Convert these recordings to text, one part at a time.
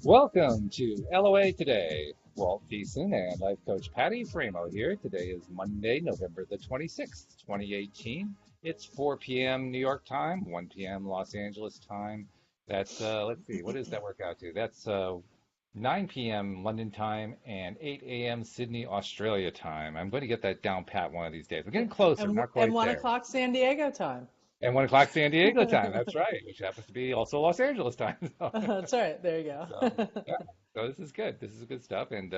Welcome to LOA Today. Walt Thiessen and life coach Patty Framo here. Today is Monday, November the 26th, 2018. It's 4 p.m. New York time, 1 p.m. Los Angeles time. That's, let's see, what does that work out to? That's 9 p.m. London time and 8 a.m. Sydney, Australia time. I'm going to get that down pat one of these days. We're getting closer, And not and quite one there. o'clock San Diego time. And 1 o'clock San Diego time, that's right, which happens to be also Los Angeles time. That's right. There you So, go. yeah. So this is good. This is good stuff. And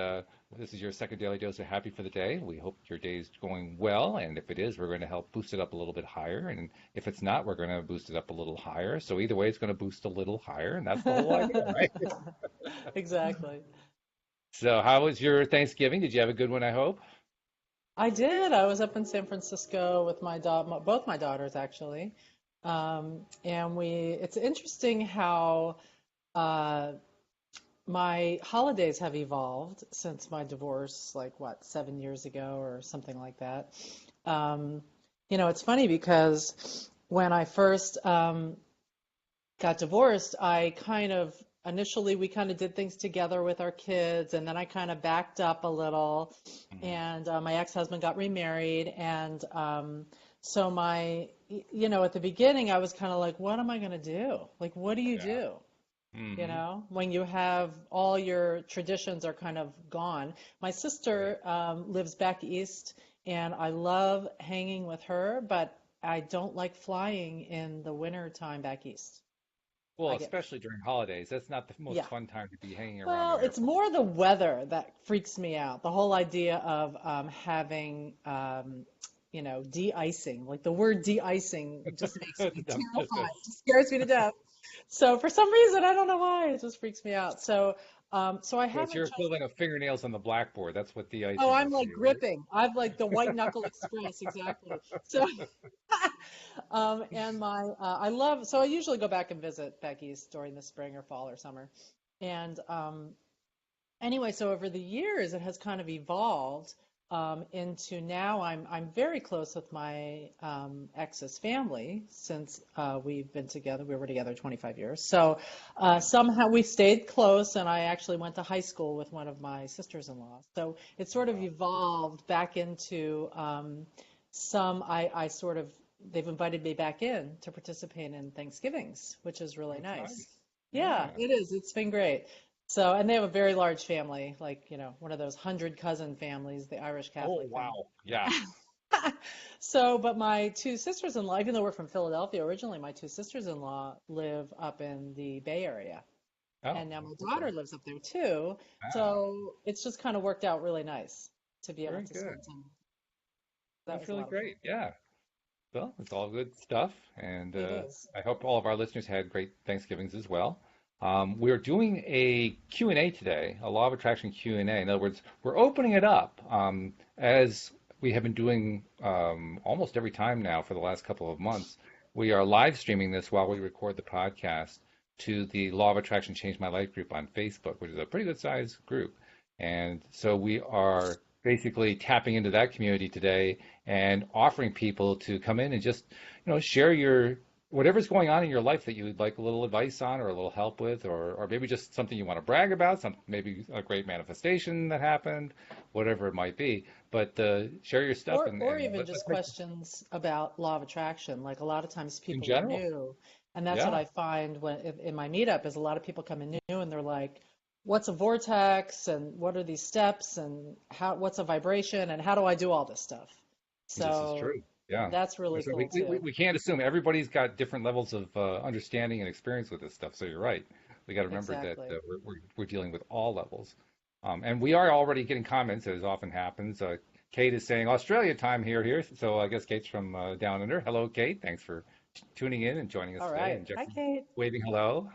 this is your second daily dose of happy for the day. We hope your day is going well. And if it is, we're going to help boost it up a little bit higher. And if it's not, we're going to boost it up a little higher. So either way, it's going to boost a little higher. And that's the whole idea, right? Exactly. So how was your Thanksgiving? Did you have a good one, I hope? I did. I was up in San Francisco with both my daughters actually. And it's interesting how uh, my holidays have evolved since my divorce, like what, 7 years ago or something like that. Um, it's funny because when I first got divorced, I kind of initially we kind of did things together with our kids, and then I kind of backed up a little, Hmm. and my ex-husband got remarried, and so at the beginning, I was kind of like, what am I going to do? Like, what do you Yeah. do? Hmm. When you have all your traditions are kind of gone. My Right. sister lives back east, and I love hanging with her, but I don't like flying in the winter time back east. Well, I get especially during holidays, that's not the most Yeah. fun time to be hanging around Well, an it's airport. more the weather that freaks me out. The whole idea of having, de-icing. Like the word de-icing just makes me terrified. It just scares me to death. So for some reason, I don't know why, it just freaks me out. So I So it's haven't your tried. equivalent of fingernails on the blackboard. That's what Oh, de-icing I'm is to like you, right? gripping. I'm like the white knuckle express, exactly. So, so I usually go back and visit back east during the spring or fall or summer. And anyway, so over the years, it has kind of evolved into now I'm very close with my ex's family since we've been together. We were together 25 years. So Wow. somehow we stayed close, and I actually went to high school with one of my sisters-in-law. So it sort of Wow. evolved back into I sort of they've invited me back in to participate in Thanksgivings, which is really That's nice. nice. Yeah, Yeah. it is. It's been great. So, and they have a very large family, like, one of those 100 cousin families, the Irish Oh, Catholic thing. wow. Yeah. So, but my two sisters-in-law, even though we're from Philadelphia originally, my two sisters-in-law live up in the Bay Area. Oh, And now my okay. daughter lives up there too. Ah, So it's just kind of worked out really nice to be able very to good. spend time. That That's was a really lot of fun. great. Yeah. Well, it's all good stuff. And It is. I hope all of our listeners had great Thanksgivings as well. We're doing a Q&A today, a law of attraction Q&A. In other words, we're opening it up as we have been doing almost every time now for the last couple of months. We are live streaming this while we record the podcast to the Law of Attraction Changed My Life group on Facebook, which is a pretty good sized group. And so we are basically tapping into that community today and offering people to come in and just, share your whatever's going on in your life that you would like a little advice on or a little help with, or maybe just something you want to brag about, some maybe a great manifestation that happened, whatever it might be. But share your stuff and, Or and even let's just make questions about law of attraction. Like a lot of times in people are general. new, and that's what Yeah, I find in my meetup is a lot of people come in new and they're like, "What's a vortex? And what are these steps? And what's a vibration? And how do I do all this stuff?" this is So true. Yeah. that's really So cool too. we can't assume everybody's got different levels of understanding and experience with this stuff. So you're right. We got to remember that Exactly. we're dealing with all levels. And we are already getting comments, as often happens. Kate is saying Australia time here. So I guess Kate's from down under. Hello, Kate. Thanks for tuning in and joining us All today. right. And Hi, Jeffrey Kate. waving hello.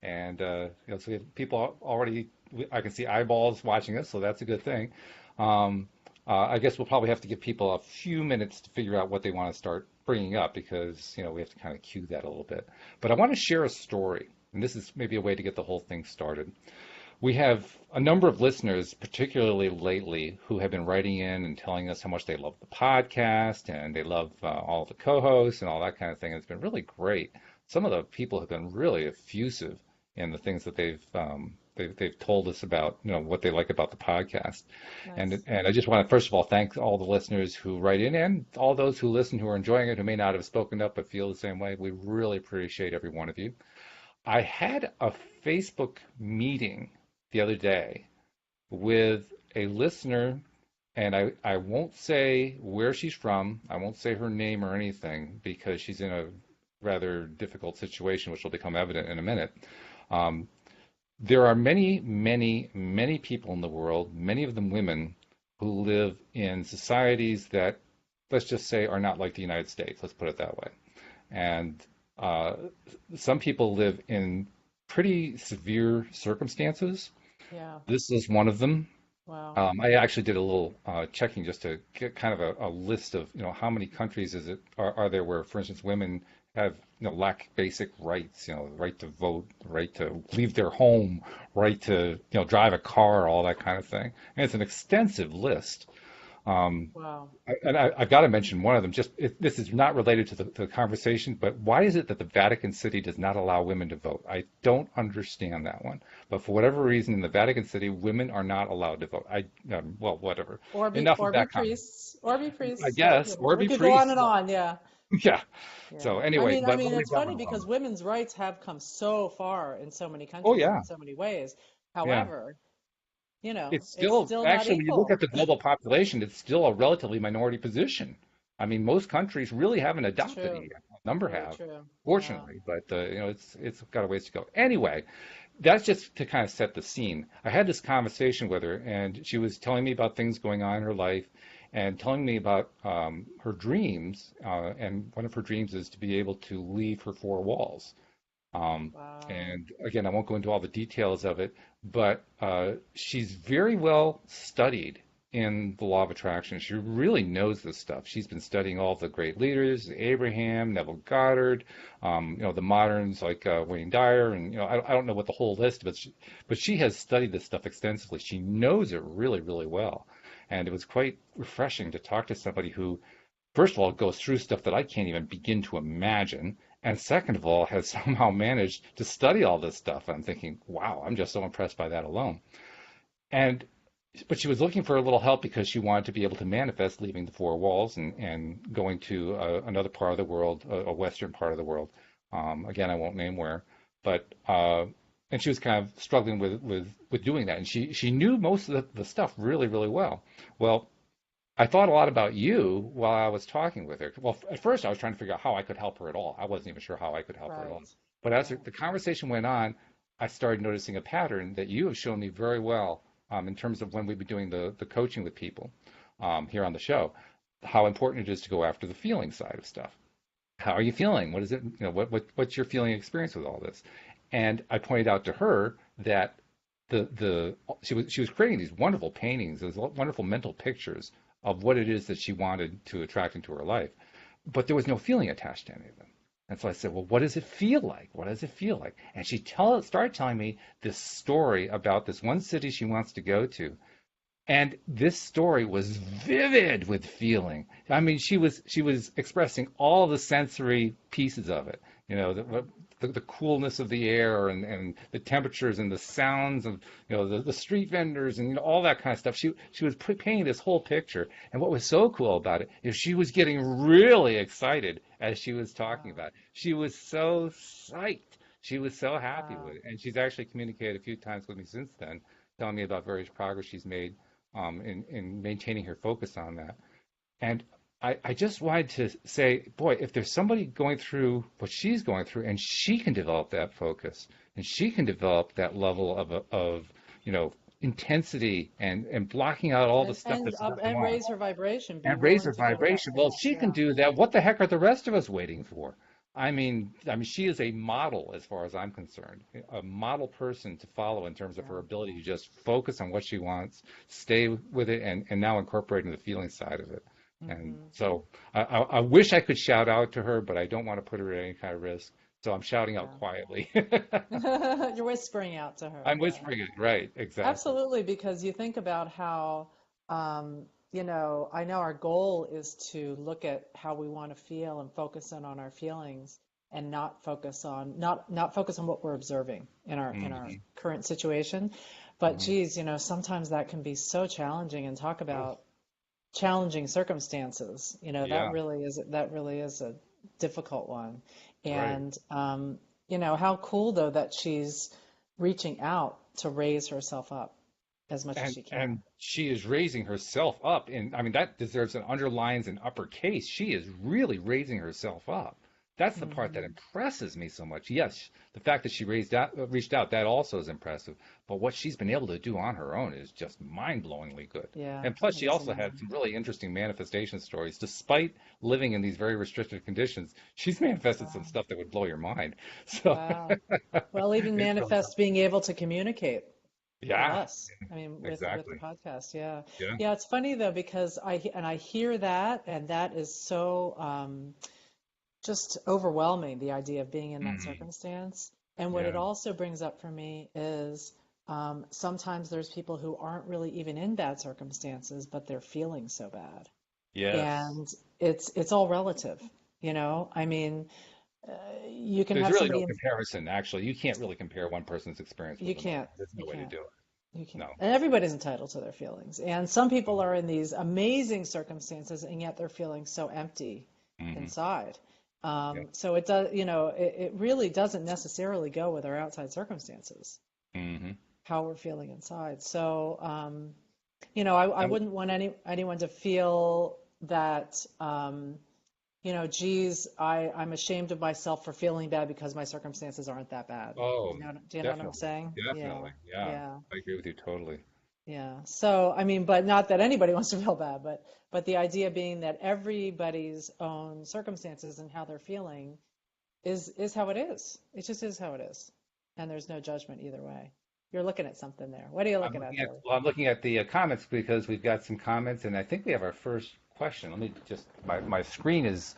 And so we have people already. I can see eyeballs watching us, so that's a good thing. Um, I guess we'll probably have to give people a few minutes to figure out what they want to start bringing up because we have to kind of cue that a little bit. But I want to share a story, and this is maybe a way to get the whole thing started. We have a number of listeners, particularly lately, who have been writing in and telling us how much they love the podcast and they love all the co-hosts and all that kind of thing. It's been really great. Some of the people have been really effusive and the things that they've told us about, what they like about the podcast. And Nice. and I just want to first of all thank all the listeners who write in and all those who listen who are enjoying it, who may not have spoken up but feel the same way. We really appreciate every one of you. I had a Facebook meeting the other day with a listener, and I won't say where she's from. I won't say her name or anything because she's in a rather difficult situation, which will become evident in a minute. Um, there are many, many, many people in the world, many of them women, who live in societies that, let's just say, are not like the United States. Let's put it that way. And uh, some people live in pretty severe circumstances. Yeah. This is one of them. Wow. I actually did a little checking just to get kind of a list of, how many countries are there where, for instance, women have, lack basic rights, the right to vote, the right to leave their home, right to, drive a car, all that kind of thing. And it's an extensive list. Um, Wow. I've got to mention one of them. This is not related to the conversation, but why is it that the Vatican City does not allow women to vote? I don't understand that one. But for whatever reason, in the Vatican City, women are not allowed to vote. Well, whatever. Enough of Or be that comment. priests, or be I priests. guess, or We be could go on priests. and on. Yeah. Yeah. Yeah. So anyway, I but mean, I'll leave it's that funny one alone. because women's rights have come so far in so many Oh countries and yeah, in so many ways. yeah. However, It's it's still still not actually when you look equal. at the global population, it's still a relatively minority position. I mean, most countries really haven't It's adopted it true. yet. A number Very have, true. Yeah. fortunately, but it's got a ways to go. Anyway, that's just to kind of set the scene. I had this conversation with her, and she was telling me about things going on in her life, and telling me about her dreams. And one of her dreams is to be able to leave her four walls. Um, Wow. and again, I won't go into all the details of it, but she's very well studied in the law of attraction. She really knows this stuff. She's been studying all the great leaders, Abraham, Neville Goddard, the moderns like Wayne Dyer, and I don't know what the whole list, but she has studied this stuff extensively. She knows it really, really well, and it was quite refreshing to talk to somebody who, first of all, goes through stuff that I can't even begin to imagine. And second of all, has somehow managed to study all this stuff. I'm thinking, wow, I'm just so impressed by that alone. And but she was looking for a little help because she wanted to be able to manifest leaving the four walls and going to another part of the world, a Western part of the world. Again, I won't name where, but and she was kind of struggling with doing that. And she knew most of the stuff really, really well. Well, I thought a lot about you while I was talking with her. Well, at first I was trying to figure out how I could help her at all. I wasn't even sure how I could help her at all. Right. But as Right. the conversation went on, I started noticing a pattern that you have shown me very well in terms of when we've been doing the coaching with people here on the show, how important it is to go after the feeling side of stuff. How are you feeling? What is it? What's your feeling experience with all this? And I pointed out to her that she was creating these wonderful paintings, these wonderful mental pictures of what it is that she wanted to attract into her life, but there was no feeling attached to any of them. And so I said, well, what does it feel like? What does it feel like? And she started telling me this story about this one city she wants to go to, and this story was vivid with feeling. I mean, she was expressing all the sensory pieces of it. The coolness of the air and the temperatures and the sounds of the street vendors and all that kind of stuff. She was painting this whole picture. And what was so cool about it is she was getting really excited as she was talking Wow. about it. She was so psyched. She was so happy Wow. with it. And she's actually communicated a few times with me since then, telling me about various progress she's made in maintaining her focus on that. And I just wanted to say, boy, if there's somebody going through what she's going through and she can develop that focus and she can develop that level of intensity and blocking out all the stuff that's going And on raise her vibration. Be and raise willing her to go to that vibration. Well, if space. she can Yeah. do that, what the heck are the rest of us waiting for? I mean, she is a model as far as I'm concerned, a model person to follow in terms of her Yeah. ability to just focus on what she wants, stay with it, and now incorporating the feeling side of it. And Hmm. so I wish I could shout out to her, but I don't want to put her at any kind of risk. So I'm shouting out quietly. Yeah. You're whispering out to her. I'm Yeah. whispering it, right? Exactly. Absolutely, because you think about how, I know our goal is to look at how we want to feel and focus in on our feelings. and not focus on what we're observing in our Hmm. current situation. But Hmm. geez, sometimes that can be so challenging, and talk about challenging circumstances. Yeah, That really is a difficult one. right. And how cool though that she's reaching out to raise herself up as much as she can. And she is raising herself up, and I mean that deserves an underlines and uppercase. She is really raising herself up. That's the part that Hmm. impresses me so much. Yes, the fact that she reached out, that also is impressive. But what she's been able to do on her own is just mind-blowingly good. Yeah, And plus, it she is also had amazing. some really interesting manifestation stories. Despite living in these very restricted conditions, she's manifested some Wow. stuff that would blow your mind. So Wow. Well, even it's really manifest being able to communicate with yeah, us. I mean, with the exactly. podcast. Yeah. Yeah. Yeah, it's funny though because I hear that, and that is so just overwhelming, the idea of being in that Mhm. circumstance. And what it Yeah. also brings up for me is sometimes there's people who aren't really even in bad circumstances, but they're feeling so bad. Yes. And it's all relative, I mean, you can There's have really no somebody in, comparison, actually. You can't really compare one person's experience you with another. can't, There's you no way to can't, do it. you can't. No. And everybody's entitled to their feelings. And some people Mhm. are in these amazing circumstances, and yet they're feeling so empty Hmm. inside. Yeah. So it does, it really doesn't necessarily go with our outside circumstances, Hmm. how we're feeling inside. So, I And wouldn't want anyone to feel that, geez, I'm ashamed of myself for feeling bad because my circumstances aren't that bad. oh, Do you know what I'm definitely. saying? Yeah, Definitely. Yeah. yeah. I agree with you totally. Yeah. So, I mean, but not that anybody wants to feel bad, but the idea being that everybody's own circumstances and how they're feeling is how it is. It just is how it is. And there's no judgment either way. You're looking at something there. What are you looking at there? I'm looking at the comments because we've got some comments, and I think we have our first question. Let me just my screen is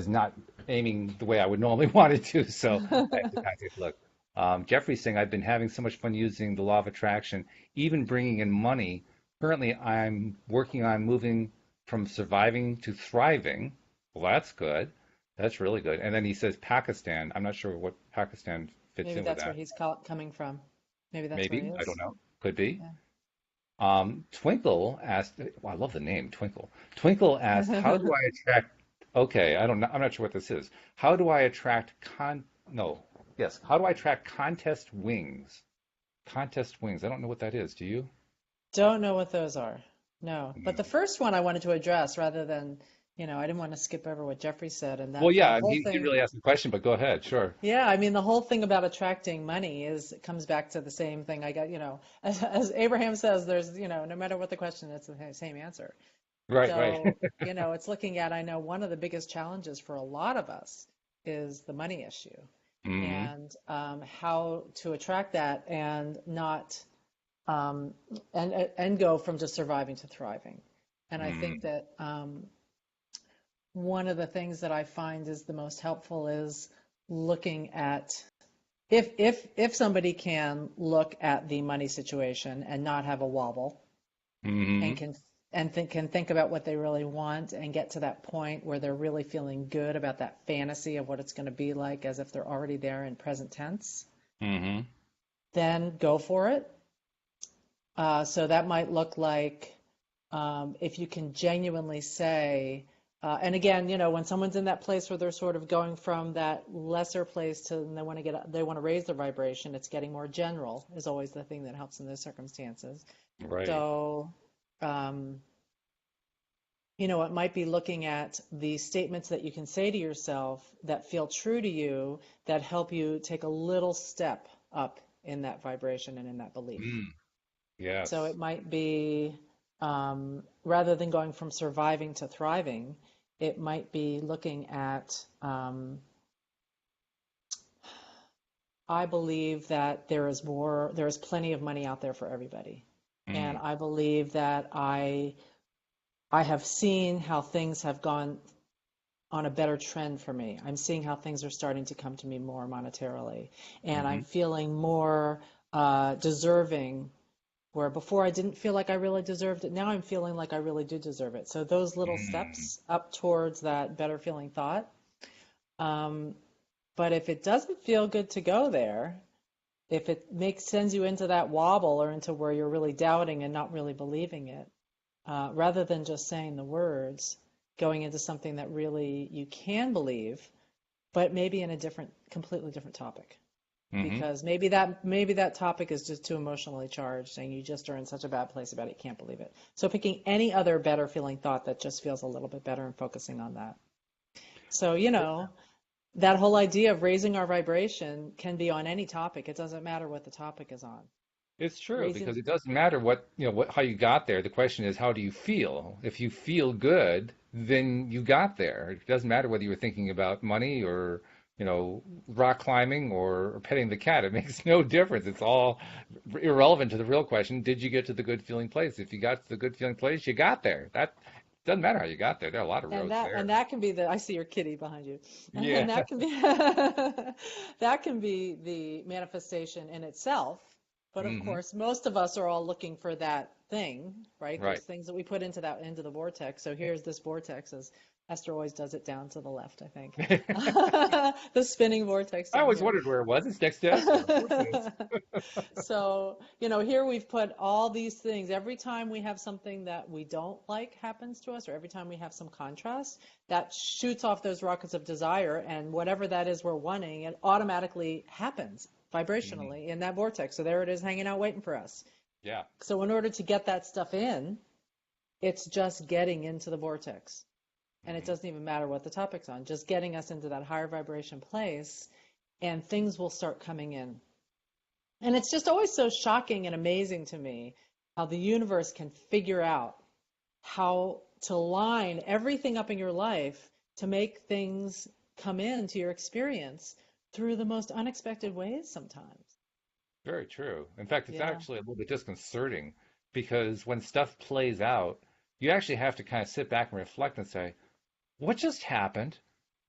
not aiming the way I would normally want it to, so I have to kind of take a look. Jeffrey's saying I've been having so much fun using the law of attraction, even bringing in money. Currently, I'm working on moving from surviving to thriving. Well, that's good. That's really good. And then he says Pakistan. I'm not sure what Pakistan fits Maybe in with that's where that. he's coming from. Maybe that's where he Maybe. I don't is. know. Could be. Yeah. Twinkle asked, well, I love the name, Twinkle. Twinkle asked, how do I attract, okay, I don't know, I'm not sure what this is. How do I attract no, yes, how do I attract contest wings? Contest wings. I don't know what that is. Do you? Don't know what those are. No. But the No. first one I wanted to address rather than, I didn't want to skip over what Jeffrey said, and Well, that the yeah, whole he didn't thing. really ask the question, but go ahead. Sure. Yeah, I mean, the whole thing about attracting money it comes back to the same thing. I got, as Abraham says, there's, no matter what the question, it's the same answer. Right, right. So, it's looking at, I know one of the biggest challenges for a lot of us is the money issue, Hmm. and how to attract that and not, um, and go from just surviving to thriving. And I think Hmm. that one of the things that I find is the most helpful is looking at, if somebody can look at the money situation and not have a wobble, and Hmm. can think about what they really want and get to that point where they're really feeling good about that fantasy of what it's going to be like as if they're already there in present tense, Hmm. then go for it. So that might look like, if you can genuinely say, and again, when someone's in that place where they're sort of going from that lesser place to, and they want to raise their vibration, it's getting more general is always the thing that helps in those circumstances. Right. So, um, it might be looking at the statements that you can say to yourself that feel true to you, that help you take a little step up in that vibration and in that belief. Mm. So Yes. it might be, rather than going from surviving to thriving, it might be looking at, I believe that there is plenty of money out there for everybody. And Mm. I believe that I have seen how things have gone on a better trend for me. I'm seeing how things are starting to come to me more monetarily. And I'm Hmm. feeling more deserving, where before I didn't feel like I really deserved it. Now I'm feeling like I really do deserve it. So those little Mm. steps up towards that better feeling thought, But if it doesn't feel good to go there, if it sends you into that wobble or into where you're really doubting and not really believing it, rather than just saying the words, going into something that really you can believe, but maybe in a completely different topic. Hmm. Because maybe that topic is just too emotionally charged and you just are in such a bad place about it, you can't believe it. So picking any other better feeling thought that just feels a little bit better and focusing on that. So, that whole idea of raising our vibration can be on any topic. It doesn't matter what the topic is on. It's true Raising, because it doesn't matter how you got there. The question is, how do you feel? If you feel good, then you got there. It doesn't matter whether you were thinking about money or, rock climbing or petting the cat. It makes no difference. It's all irrelevant to the real question. Did you get to the good feeling place? If you got to the good feeling place, you got there. That doesn't matter how you got there. There are a lot of and roads that there. and that can be I see your kitty behind you. Yeah. And that can be that can be the manifestation in itself. But of Hmm. course, most of us are all looking for that thing, right? Those Right. things that we put into the vortex. So here's this vortex, as Esther always does it down to the left, I think. The spinning vortex I down always here. wondered where it was. It's next to Esther. Of course it is. So, here we've put all these things. Every time we have something that we don't like happens to us, or every time we have some contrast, that shoots off those rockets of desire, and whatever that is we're wanting, it automatically happens Hmm. vibrationally in that vortex. So there it is hanging out waiting for us. Yeah. So in order to get that stuff in, it's just getting into the vortex. And it Hmm. doesn't even matter what the topic's on, just getting us into that higher vibration place, and things will start coming in. And it's just always so shocking and amazing to me how the universe can figure out how to line everything up in your life to make things come into your experience through the most unexpected ways sometimes. Very true. In fact, it's Yeah. actually a little bit disconcerting because when stuff plays out, you actually have to kind of sit back and reflect and say, what just happened?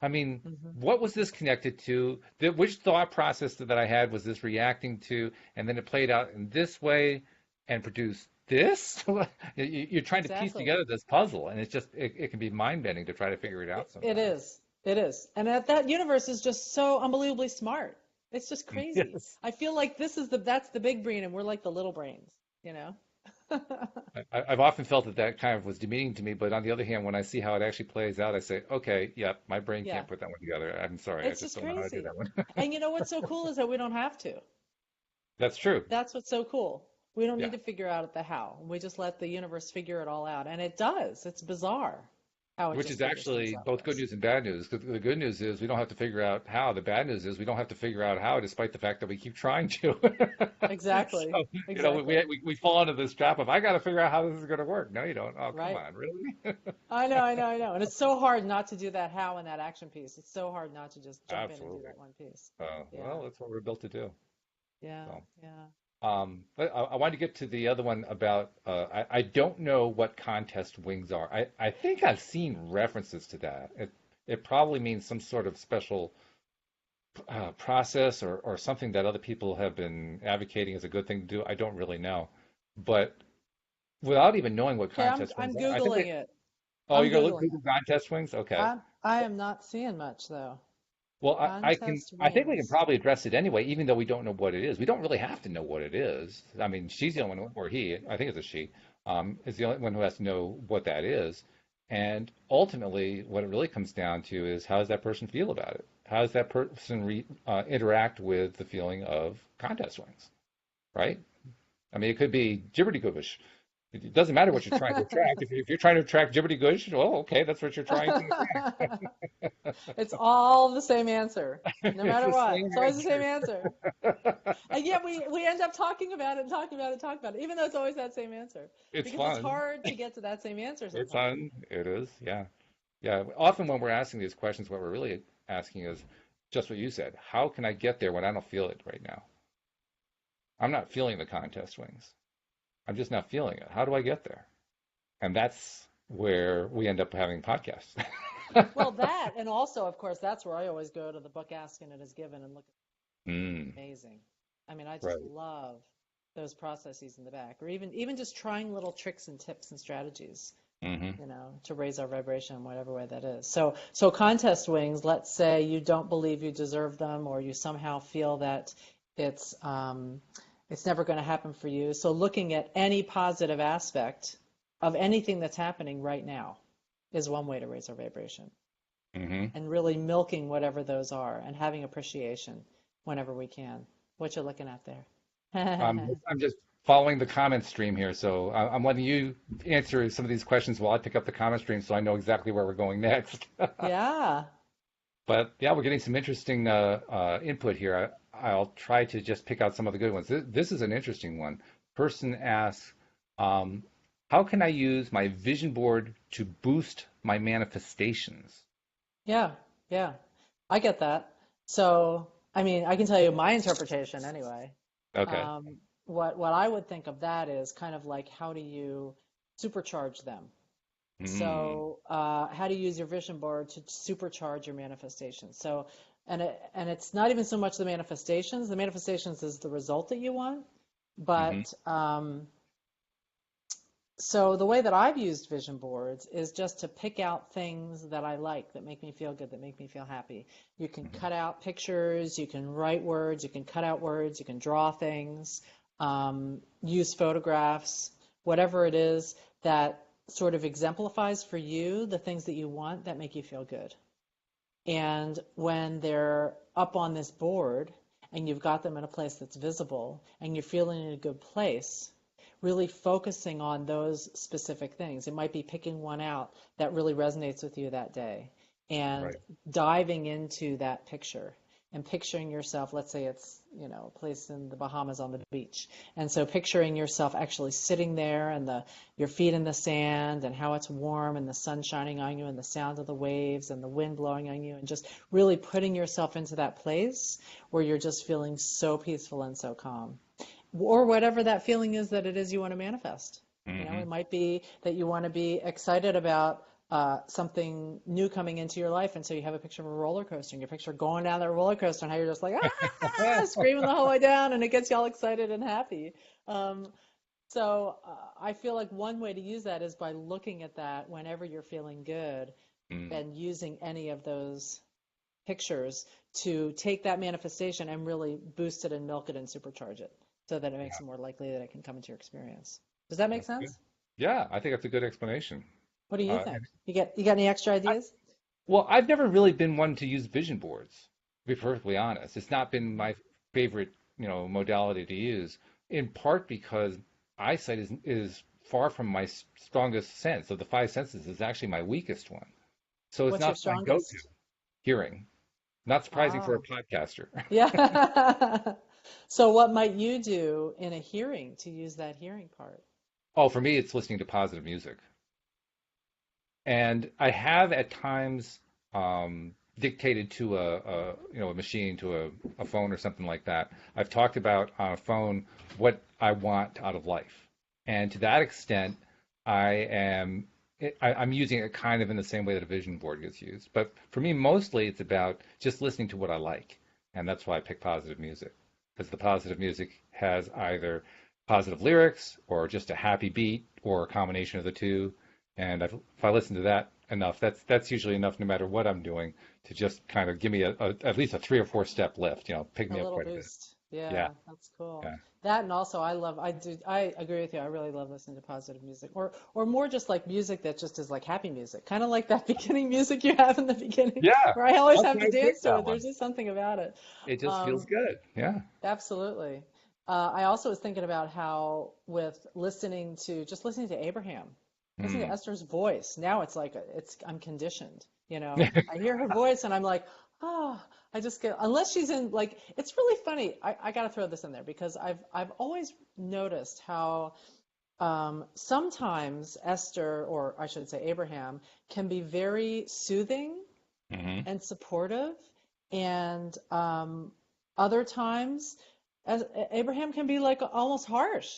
I mean, Hmm. what was this connected to? Which thought process that I had was this reacting to? And then it played out in this way and produced this? You're trying to piece Exactly. together this puzzle, and it can be mind-bending to try to figure it It, out it sometimes. is. It is. And that universe is just so unbelievably smart. It's just crazy. Yes. I feel like that's the big brain and we're like the little brains, you know? I've often felt that kind of was demeaning to me, but on the other hand, when I see how it actually plays out, I say, okay, yep, my brain Yeah. can't put that one together. I'm sorry, I It's just just don't know how to do crazy. that one. And what's so cool is that we don't have to. That's true. That's what's so cool. We don't need Yeah. to figure out the how. We just let the universe figure it all out. And it does. It's bizarre how it Which is just figures things actually out for both good us. news and bad news. 'Cause the good news is we don't have to figure out how. The bad news is we don't have to figure out how, despite the fact that we keep trying to. Exactly. So, Exactly. we fall into this trap of I got to figure out how this is going to work. No, you don't. Oh, come Right. on, really? I know, I know, I know. And it's so hard not to do that how in that action piece. It's so hard not to just jump in and do Absolutely. that one piece. Yeah. Well, that's what we're built to do. Yeah. So. Yeah. But I wanted to get to the other one about I don't know what contest wings are. I think I've seen references to that. It probably means some sort of special process or something that other people have been advocating as a good thing to do. I don't really know. But without even knowing what Okay, I'm contest wings I'm are, I think Googling it. oh, I'm you're gonna look Googling it. Google contest wings? Okay. I am not seeing much though. Well, Contest I think we can wings. probably address it anyway, even though we don't know what it is. We don't really have to know what it is. I mean, she's the only one, or he, I think it's a she, is the only one who has to know what that is. And ultimately, what it really comes down to is how does that person feel about it? How does that person interact with the feeling of contest wings, right? I mean, it could be gibberty-goobish. It doesn't matter what you're trying to attract. If you're trying to attract gibberty-goosh, well, okay, that's what you're trying to It's all the same answer, attract. no It's matter the what. same It's always the same answer. answer. And yet we end up talking about it and talking about it and talking about it, even though it's always that same answer. It's Because it's fun. hard to get to that same answer It's sometimes. fun. It is. Yeah. Yeah. Often when we're asking these questions, what we're really asking is just what you said. How can I get there when I don't feel it right now? I'm not feeling the contest wings. I'm just not feeling it. How do I get there? And that's where we end up having podcasts. Well, that, and also, of course, that's where I always go to the book Ask and It Is Given and look at Mm, amazing. I mean, I just right. love those processes in the back, or even just trying little tricks and tips and strategies Hmm. to raise our vibration in whatever way that is. So contest wings, let's say you don't believe you deserve them, or you somehow feel that it's um, it's never going to happen for you. So looking at any positive aspect of anything that's happening right now is one way to raise our vibration, Hmm. and really milking whatever those are and having appreciation whenever we can. What you're looking at there. I'm just following the comment stream here, so I'm letting you answer some of these questions while I pick up the comment stream, so I know exactly where we're going next. Yeah. But yeah, we're getting some interesting input here. I'll try to just pick out some of the good ones. This is an interesting one. Person asks, um, how can I use my vision board to boost my manifestations? Yeah, yeah, I get that. So, I mean, I can tell you my interpretation anyway. Okay. What I would think of that is kind of like, how do you supercharge them? Mm, So, how do you use your vision board to supercharge your manifestations? So, and it's not even so much the manifestations. The manifestations is the result that you want, hmm. but so the way that I've used vision boards is just to pick out things that I like, that make me feel good, that make me feel happy. You can Hmm. cut out pictures, you can write words, you can cut out words, you can draw things, use photographs, whatever it is that sort of exemplifies for you the things that you want that make you feel good. And when they're up on this board and you've got them in a place that's visible and you're feeling in a good place, really focusing on those specific things. It might be picking one out that really resonates with you that day and Right. diving into that picture and picturing yourself, let's say it's, a place in the Bahamas on the beach. And so picturing yourself actually sitting there and your feet in the sand and how it's warm and the sun shining on you and the sound of the waves and the wind blowing on you and just really putting yourself into that place where you're just feeling so peaceful and so calm, or whatever that feeling is that it is you want to manifest. Hmm. It might be that you want to be excited about something new coming into your life, and so you have a picture of a roller coaster, and you picture going down that roller coaster, and how you're just like screaming the whole way down, and it gets you all excited and happy. Um, so I feel like one way to use that is by looking at that whenever you're feeling good, Mm, and using any of those pictures to take that manifestation and really boost it and milk it and supercharge it so that it makes yeah, it more likely that it can come into your experience. Does that make that's good. sense? Yeah, I think that's a good explanation. What do you Uh, think? You got any extra ideas? Well, I've never really been one to use vision boards, to be perfectly honest. It's not been my favorite, modality to use, in part because eyesight is far from my strongest sense. Of the five senses, is actually my weakest one. So it's What's your not my go-to. strongest? Hearing. Not surprising for a Ah, podcaster. yeah. So what might you do in a hearing to use that hearing part? Oh, for me, it's listening to positive music. And I have at times dictated to a machine, to a phone or something like that. I've talked about on a phone what I want out of life, and to that extent, I am I'm using it kind of in the same way that a vision board gets used. But for me, mostly it's about just listening to what I like, and that's why I pick positive music, because the positive music has either positive lyrics or just a happy beat or a combination of the two. And if I listen to that enough, that's usually enough, no matter what I'm doing, to just kind of give me at least a 3 or 4 step lift. Pick A me up little quite a bit. boost. Yeah, Yeah, that's cool. yeah, That, and also I agree with you. I really love listening to positive music, or more just like music that just is like happy music. Kind of like that beginning music you have in the beginning yeah. where I always That's have why to I dance picked to that it. one. There's just something about it. It just feels Um, good. Yeah. Absolutely. I also was thinking about how with listening to Abraham, listening to Mm. Esther's voice. Now it's like I'm conditioned. I hear her voice and I'm like, oh, I just get, unless she's in, like, it's really funny. I got to throw this in there because I've always noticed how sometimes Esther, or I should say Abraham, can be very soothing Hmm. and supportive, and other times, as Abraham can be like almost harsh.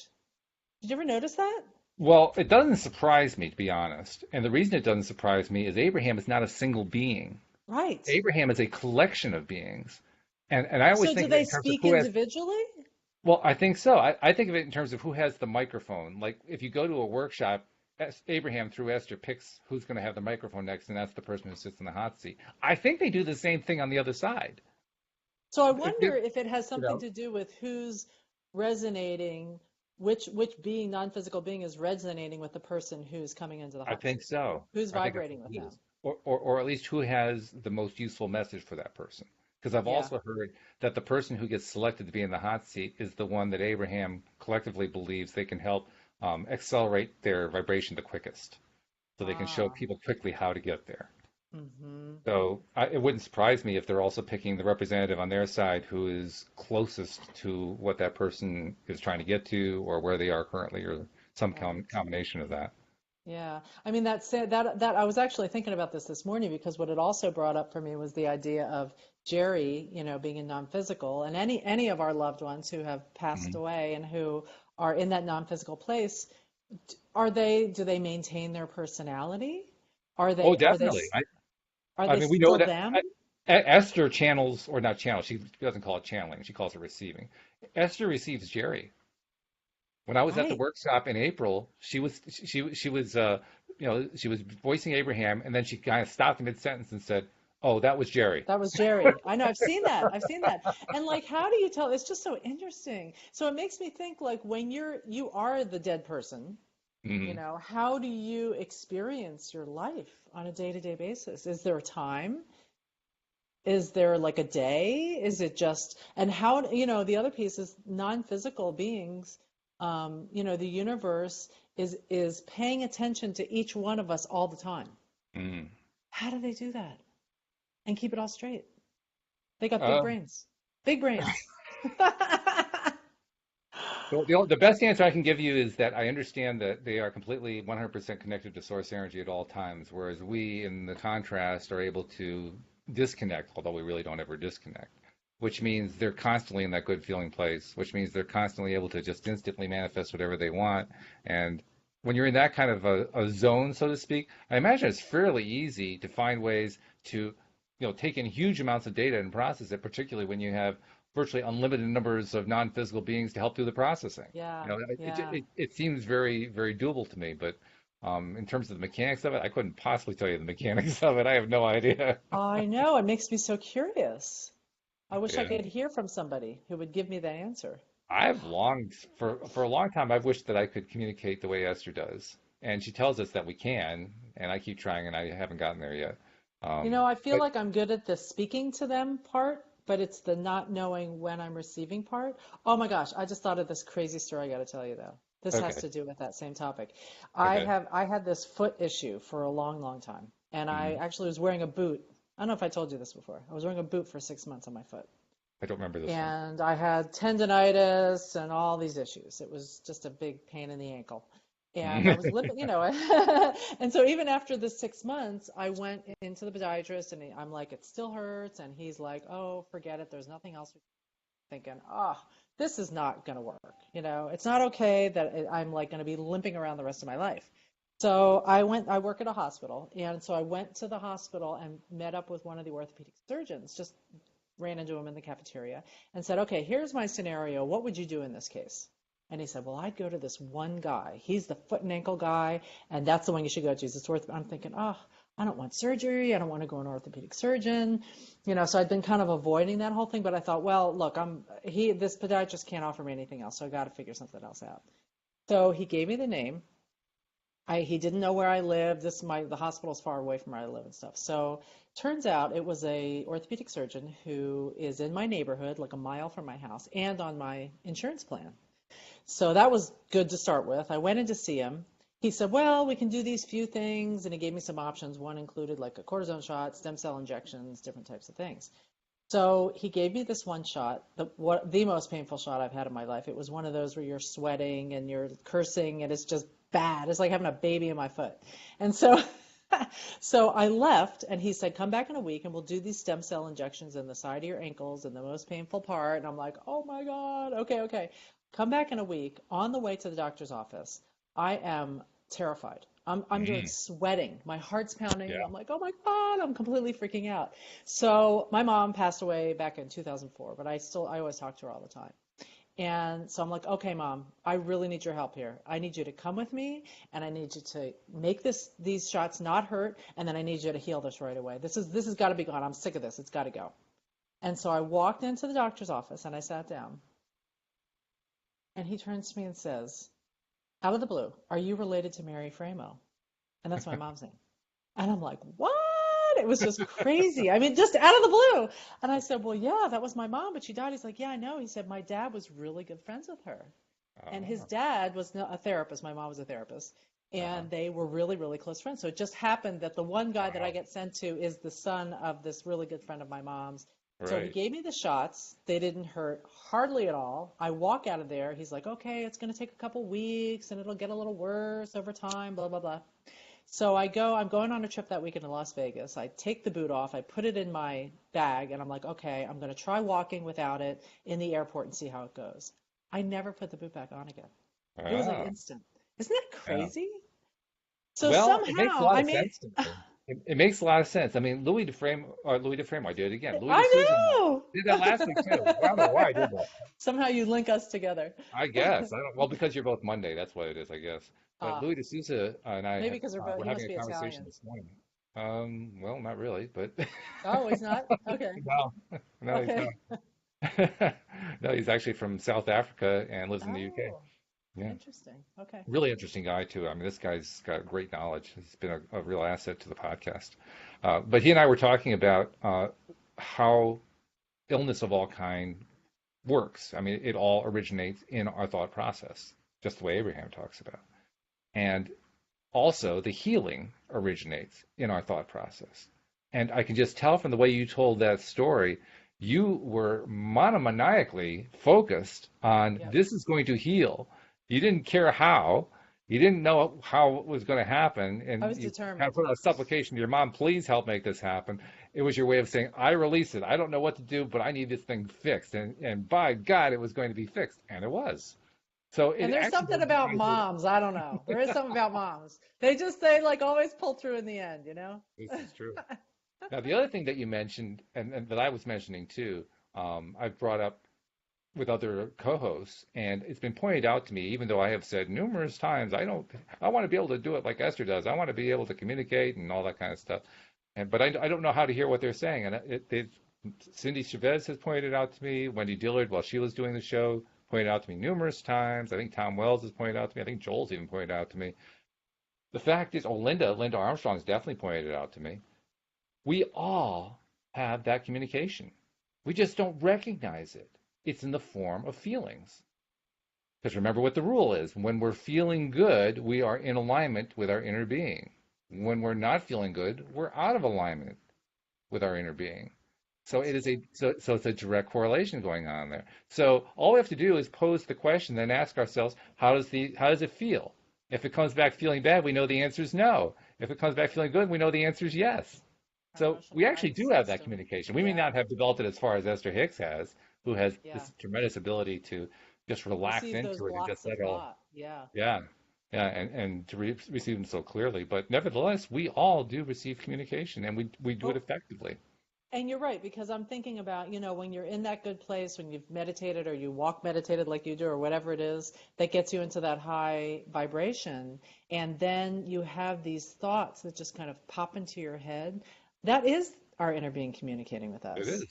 Did you ever notice that? Well, it doesn't surprise me, to be honest. And the reason it doesn't surprise me is Abraham is not a single being. Right. Abraham is a collection of beings. And I always So think do of it they in terms of speak who has. individually? Well, I think so. I think of it in terms of who has the microphone. Like if you go to a workshop, Abraham through Esther picks who's going to have the microphone next, and that's the person who sits in the hot seat. I think they do the same thing on the other side. So I You wonder if it has something know, to do with who's resonating, which being, non-physical being is resonating with the person who's coming into the I hot think seat, so. who's I think that's what vibrating with it them. is, or at least who has the most useful message for that person. Because I've Yeah. also heard that the person who gets selected to be in the hot seat is the one that Abraham collectively believes they can help accelerate their vibration the quickest, so they can show Ah. people quickly how to get there. Mm-hmm. So it wouldn't surprise me if they're also picking the representative on their side who is closest to what that person is trying to get to, or where they are currently, or some Right. combination of that. Yeah. I mean, that I was actually thinking about this morning because what it also brought up for me was the idea of Jerry, being in non-physical, and any of our loved ones who have passed Mhm. away and who are in that non-physical place, do they maintain their personality? Are Oh, they are they definitely. are I they mean, we know still that them? Esther channels, or not channels. She doesn't call it channeling. She calls it receiving. Esther receives Jerry. When I was at the Right. workshop in April, she was she was voicing Abraham, and then she kind of stopped mid sentence and said, "Oh, that was Jerry." That was Jerry. I know, I've seen that. I've seen that. And like, how do you tell? It's just so interesting. So it makes me think like when you are the dead person, Hmm. how do you experience your life on a day-to-day basis? Is there a time? Is there like a day? Is it just, and how, the other piece is non-physical beings, the universe is paying attention to each one of us all the time. Hmm. How do they do that and keep it all straight? They got big Uh, brains. Big brains. the best answer I can give you is that I understand that they are completely 100% connected to source energy at all times, whereas we, in the contrast, are able to disconnect, although we really don't ever disconnect, which means they're constantly in that good feeling place, which means they're constantly able to just instantly manifest whatever they want. And when you're in that kind of a zone, so to speak, I imagine it's fairly easy to find ways to, take in huge amounts of data and process it, particularly when you have virtually unlimited numbers of non-physical beings to help do the processing. Yeah, yeah. It seems very, very doable to me, but in terms of the mechanics of it, I couldn't possibly tell you the mechanics of it. I have no idea. I know. It makes me so curious. I wish I Yeah. could hear from somebody who would give me that answer. I've longed for a long time. I've wished that I could communicate the way Esther does, and she tells us that we can, and I keep trying, and I haven't gotten there yet. I feel But like I'm good at the speaking to them part, but it's the not knowing when I'm receiving part. Oh my gosh, I just thought of this crazy story I got to tell you though. This has okay, to do with that same topic. okay. I had this foot issue for a long, long time, and I Hmm. actually was wearing a boot. I don't know if I told you this before. I was wearing a boot for 6 months on my foot. I don't remember this one. And I had tendonitis and all these issues. It was just a big pain in the ankle. And I was living, and so even after the 6 months, I went into the podiatrist and I'm like, it still hurts. And he's like, oh, forget it. There's nothing else. Thinking, oh, this is not going to work. It's not okay that I'm like going to be limping around the rest of my life. So I work at a hospital. And so I went to the hospital and met up with one of the orthopedic surgeons, just ran into him in the cafeteria and said, okay, here's my scenario. What would you do in this case? And he said, well, I'd go to this one guy. He's the foot and ankle guy, and that's the one you should go to. He's I'm thinking, oh, I don't want surgery. I don't want to go to an orthopedic surgeon. So I'd been kind of avoiding that whole thing, but I thought, well, look, this podiatrist can't offer me anything else, so I got to figure something else out. So he gave me the name. He didn't know where I lived. The hospital's far away from where I live and stuff. So turns out it was a orthopedic surgeon who is in my neighborhood, like a mile from my house, and on my insurance plan. So that was good to start with. I went in to see him. He said, well, we can do these few things, and he gave me some options. One included like a cortisone shot, stem cell injections, different types of things. So he gave me this one shot, the most painful shot I've had in my life. It was one of those where you're sweating and you're cursing and it's just bad. It's like having a baby in my foot. And so so I left and he said, come back in a week and we'll do these stem cell injections in the side of your ankles and the most painful part. And I'm like, oh my God, okay, okay. Come back in a week. On the way to the doctor's office, I am terrified. I'm like Hmm. sweating. My heart's pounding. Yeah. I'm like, oh my God, I'm completely freaking out. So my mom passed away back in 2004, but I always talk to her all the time. And so I'm like, okay, Mom, I really need your help here. I need you to come with me, and I need you to make these shots not hurt, and then I need you to heal this right away. This has got to be gone. I'm sick of this. It's got to go. And so I walked into the doctor's office and I sat down, and he turns to me and says, out of the blue, are you related to Mary Framo? And that's my mom's name. And I'm like, what? It was just crazy. I mean, just out of the blue. And I said, well, yeah, that was my mom, but she died. He's like, yeah, I know. He said, my dad was really good friends with her. And his Oh, dad was a therapist. My mom was a therapist. uh-huh. And they were really, really close friends. So it just happened that the one guy that I Wow. get sent to is the son of this really good friend of my mom's. So he Right. gave me the shots. They didn't hurt hardly at all. I walk out of there. He's like, okay, it's going to take a couple weeks and it'll get a little worse over time, blah, blah, blah. So I'm going on a trip that weekend to Las Vegas. I take the boot off, I put it in my bag, and I'm like, okay, I'm going to try walking without it in the airport and see how it goes. I never put the boot back on again. It was like Ah, instant. Isn't that yeah. crazy? So Well, it makes a somehow lot I of made, sense to me. It makes a lot of sense. I mean, Louis DeFrame, I did it again. Louis D'Souza I know. did that last week too. I don't know why I did that. Somehow you link us together. I guess. I don't, well, because you're both Monday, that's what it is, I guess. But Ah, Louis D'Souza and I maybe had, because we're both, were he having must a be conversation Italian. this morning. Well, not really, but Oh, he's not? Okay. no, no, he's Okay. not. No, he's actually from South Africa and lives in the UK. Oh, Yeah. interesting. Okay. Really interesting guy too. I mean, this guy's got great knowledge. He's been a real asset to the podcast. But he and I were talking about how illness of all kind works. I mean, it all originates in our thought process, just the way Abraham talks about. And also, the healing originates in our thought process. And I can just tell from the way you told that story, you were monomaniacally focused on Yep. this is going to heal. You didn't care how. You didn't know how it was going to happen. I And was you kind of determined. put a supplication to your mom, please help make this happen. It was your way of saying, I release it. I don't know what to do, but I need this thing fixed. And by God, it was going to be fixed. And it was. So And it there's actually something goes about back to moms. I don't know. There is something about moms. They like always pull through in the end, you know? this is true. Now, the other thing that you mentioned, and that I was mentioning too, I've brought up with other co-hosts, and it's been pointed out to me, even though I have said numerous times, I want to be able to do it like Esther does. I want to be able to communicate and all that kind of stuff. But I don't know how to hear what they're saying. And Cindy Chavez has pointed out to me, Wendy Dillard, while she was doing the show, pointed out to me numerous times. I think Tom Wells has pointed out to me. I think Joel's even pointed out to me. The fact is, Linda Armstrong's definitely pointed it out to me. We all have that communication. We just don't recognize it. It's in the form of feelings. Because remember what the rule is. When we're feeling good, we are in alignment with our inner being. When we're not feeling good, we're out of alignment with our inner being. So That's it is true. so it's a direct correlation going on there. So all we have to do is pose the question, then ask ourselves, how does it feel? If it comes back feeling bad, we know the answer is no. If it comes back feeling good, we know the answer is yes. Our So emotional we actually guidance do have that system. communication. We may Yeah. not have developed it as far as Esther Hicks has, who has Yeah. this tremendous ability to just relax Receive those into it and just blocks of let it all, thought. Yeah. yeah, yeah, and to receive them so clearly. But nevertheless, we all do receive communication, and we do it Well, effectively. and you're right, because I'm thinking about, when you're in that good place, when you've meditated or you walk meditated like you do, or whatever it is that gets you into that high vibration, and then you have these thoughts that just kind of pop into your head. That is our inner being communicating with It us. is,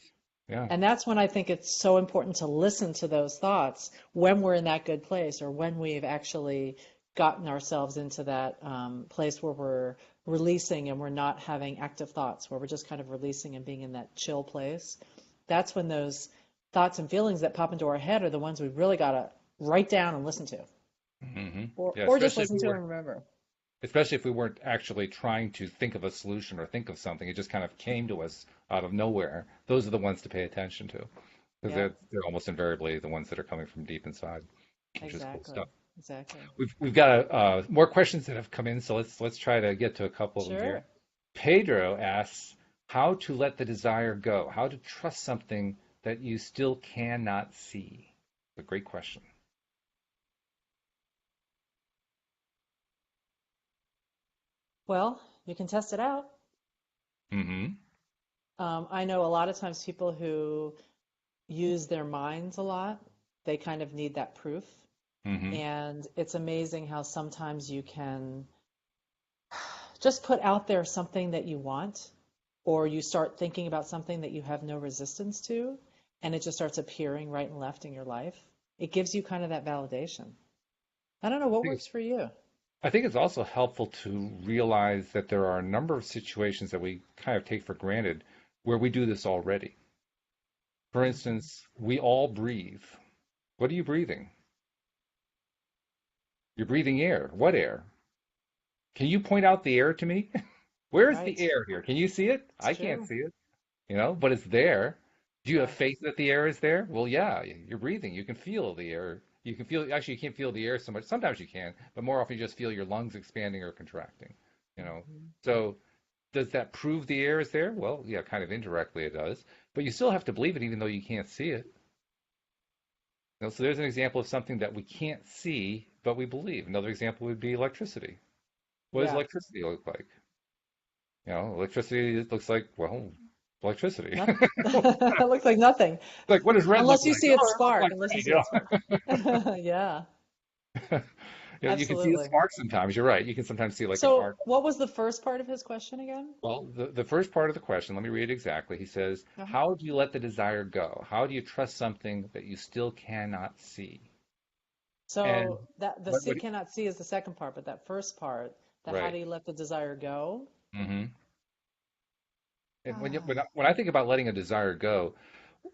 yeah. And that's when I think it's so important to listen to those thoughts when we're in that good place, or when we've actually gotten ourselves into that place where we're releasing and we're not having active thoughts, where we're just kind of releasing and being in that chill place. That's when those thoughts and feelings that pop into our head are the ones we really got to write down and listen to, Hmm. or, Yeah, or just listen to and remember. especially if we weren't actually trying to think of a solution or think of something. It just kind of came to us out of nowhere. Those are the ones to pay attention to because Yep, they're almost invariably the ones that are coming from deep inside, which is cool exactly. stuff. Exactly. We've got more questions that have come in, so let's try to get to a couple of them here. Sure. Pedro asks how to let the desire go, how to trust something that you still cannot see. A great question. Well, you can test it out. Mm-hmm. I know a lot of times people who use their minds a lot. they kind of need that proof. Mm-hmm. And it's amazing how sometimes you can just put out there something that you want, or you start thinking about something that you have no resistance to, and it just starts appearing right and left in your life. It gives you kind of that validation. I don't know I what think works for you. I think it's also helpful to realize that there are a number of situations that we kind of take for granted where we do this already. For Hmm. instance, we all breathe. What are you breathing? You're breathing air. What air? Can you point out the air to me? Where's the Right. air here? Can you see it? It's I can't true. see it, but it's there. Do you have Yeah. faith that the air is there? Well, yeah, you're breathing. You can feel the air. You can feel, actually, you can't feel the air so much. Sometimes you can, but more often you just feel your lungs expanding or contracting, you know. Hmm. So does that prove the air is there? Well, yeah, kind of indirectly it does, but you still have to believe it even though you can't see it. So there's an example of something that we can't see, but we believe. Another example would be electricity. What does Yeah. electricity look like? Electricity looks like, well, electricity. Not, it looks like nothing. Like, what does red look Unless you like? see Oh, it it looks spark, like unless you rain. see it spark. Yeah, You can see a absolutely. spark sometimes. You're right. You can sometimes see like an So, arc. what was the first part of his question again? Well, the first part of the question, let me read it exactly. He says, Uh-huh. how do you let the desire go? How do you trust something that you still cannot see? And So that the what see cannot see is the second part, but that first part, the how right. do you let the desire go? Hmm. And Ah, when I think about letting a desire go,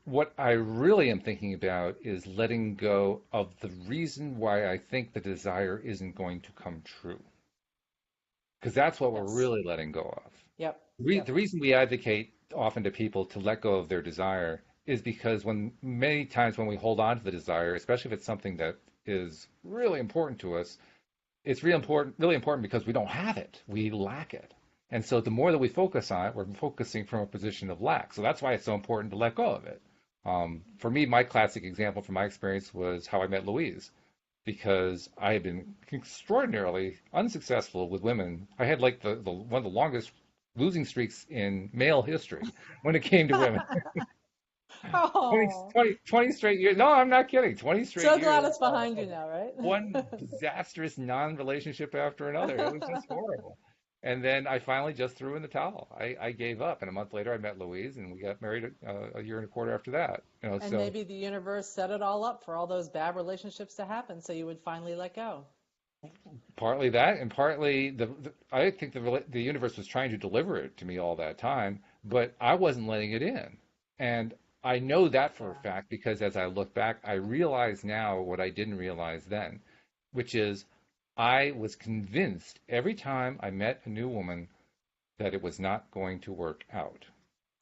what I really am thinking about is letting go of the reason why I think the desire isn't going to come true. Because that's what we're yes. really letting go of. Yep. The Yep. reason we advocate often to people to let go of their desire is because when many times when we hold on to the desire, especially if it's something that is really important to us, it's really important because we don't have it. We lack it. And so the more that we focus on it, we're focusing from a position of lack. So that's why it's so important to let go of it. For me, my classic example from my experience was how I met Louise, because I had been extraordinarily unsuccessful with women. I had like the one of the longest losing streaks in male history when it came to women. 20 Oh, 20 straight years. No, I'm not kidding. 20 straight so years glad it's behind you of now, one right? disastrous non-relationship after another. It was just horrible. And then I finally just threw in the towel. I gave up, and a month later I met Louise, and we got married a year and a quarter after that. And So maybe the universe set it all up for all those bad relationships to happen, so you would finally let go. partly that, and partly I think the universe was trying to deliver it to me all that time, but I wasn't letting it in. And I know that for a Yeah. fact because as I look back, I realize now what I didn't realize then, which is I was convinced every time I met a new woman that it was not going to work out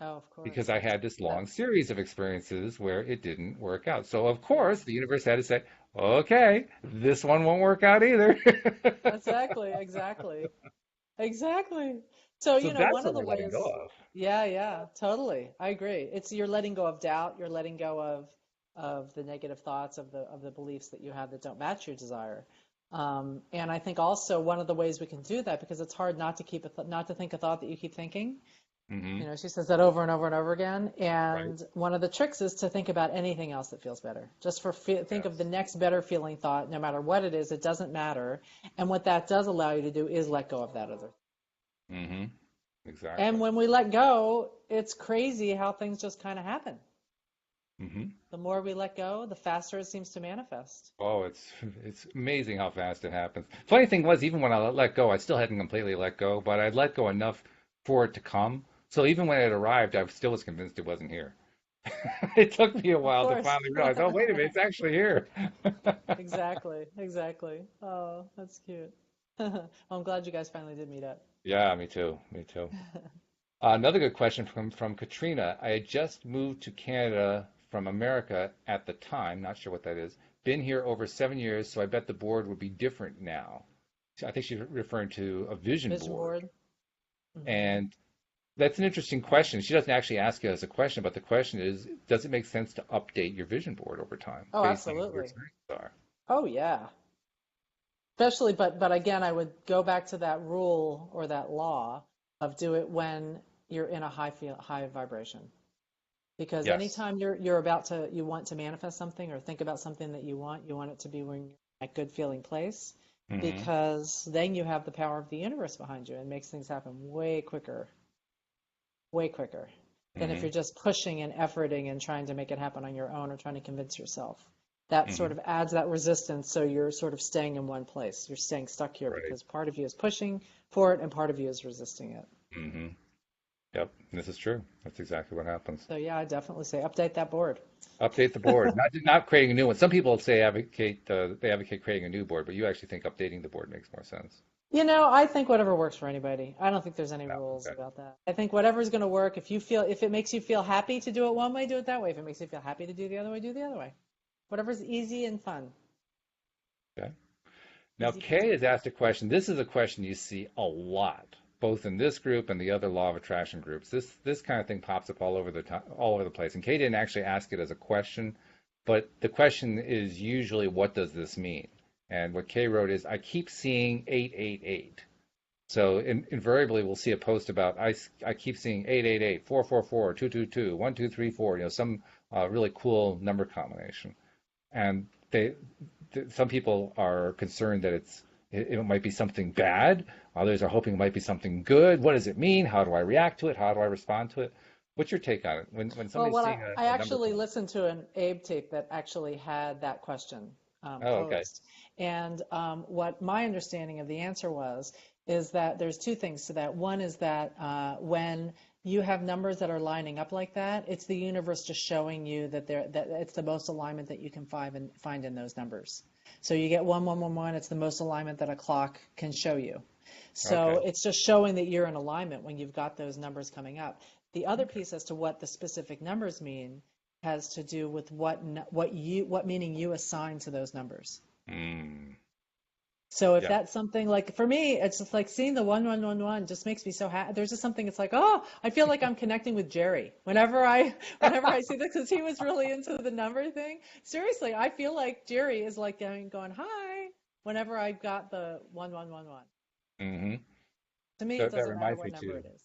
Oh, of because course. I had this long That, series of experiences where it didn't work out. So, of yeah. course, the universe had to say, okay, this one won't work out either. Exactly, exactly. Exactly. So, So one that's of what the we're letting go ways, of. yeah, yeah, totally. I agree. It's you're letting go of doubt, you're letting go of the negative thoughts of the beliefs that you have that don't match your desire. And I think also one of the ways we can do that because it's hard not to not to think a thought that you keep thinking. Hmm. She says that over and over and over again. Right. And one of the tricks is to think about anything else that feels better. Just think of the Yes. next better feeling thought, no matter what it is, it doesn't matter. And what that does allow you to do is let go of that other. Hmm. And Exactly. when we let go, it's crazy how things just kind of happen. Hmm. The more we let go, the faster it seems to manifest. Oh, it's amazing how fast it happens. Funny thing was, even when I let go, I still hadn't completely let go, but I'd let go enough for it to come. So even when it arrived, I still was convinced it wasn't here. It took me a Of while to course. finally realize, oh, wait a minute, it's actually here. Exactly, exactly. Oh, that's cute. Well, I'm glad you guys finally did meet up. Yeah, me too. Me too. Another good question from Katrina. I had just moved to Canada from America at the time, not sure what that is. Been here over 7 years, so I bet the board would be different now. So I think she's referring to a vision Vision board. board. Hmm. And that's an interesting question. She doesn't actually ask it as a question, but the question is, does it make sense to update your vision board over time Oh, based on what your absolutely. experiences are? Oh, yeah. Especially, but again, I would go back to that rule or that law of do it when you're in a high vibration. Because Yes. anytime you want to manifest something or think about something that you want it to be when you're in that good feeling place, Hmm. because then you have the power of the universe behind you and makes things happen way quicker than if Hmm. you're just pushing and efforting and trying to make it happen on your own or trying to convince yourself. That sort Hmm. of adds that resistance, so you're sort of staying in one place. You're staying stuck here Right. because part of you is pushing for it and part of you is resisting it. Hmm. Yep. This is true. That's exactly what happens. So yeah, I definitely say update that board. Update the board, not creating a new one. Some people say they advocate creating a new board, but you actually think updating the board makes more sense. I think whatever works for anybody. I don't think there's any Yeah. rules Okay. about that. I think whatever's going to work, if it makes you feel happy to do it one way, do it that way. If it makes you feel happy to do the other way, do the other way. Whatever's easy and fun. Okay. Now, Easy peasy. Kay has asked a question. This is a question you see a lot, both in this group and the other law of attraction groups. This kind of thing pops up all over the place. And Kay didn't actually ask it as a question, but the question is usually, what does this mean? And what Kay wrote is, I keep seeing 888. So invariably, we'll see a post about I keep seeing 888, 444, 222, 1234. Some really cool number combination. And some people are concerned that it might be something bad. Others are hoping it might be something good. What does it mean? How do I react to it? How do I respond to it? What's your take on it when Well, somebody's seeing I a number actually combination? listened to an Abe tape that actually had that question Oh, okay. posed. And what my understanding of the answer was is that there's two things to that. One is that when you have numbers that are lining up like that, it's the universe just showing you that it's the most alignment that you can find in those numbers. So you get 1111, it's the most alignment that a clock can show you. So Okay. it's just showing that you're in alignment when you've got those numbers coming up. The other Okay. piece as to what the specific numbers mean has to do with what meaning you assign to those numbers. Mm, So if yeah. that's something like for me, it's just like seeing the 1111 just makes me so happy. There's just something. It's like, oh, I feel like I'm connecting with Jerry whenever I see this because he was really into the number thing. Seriously, I feel like Jerry is like going hi whenever I got the 1111. Hmm. To me, it That doesn't matter reminds me what number too. it is.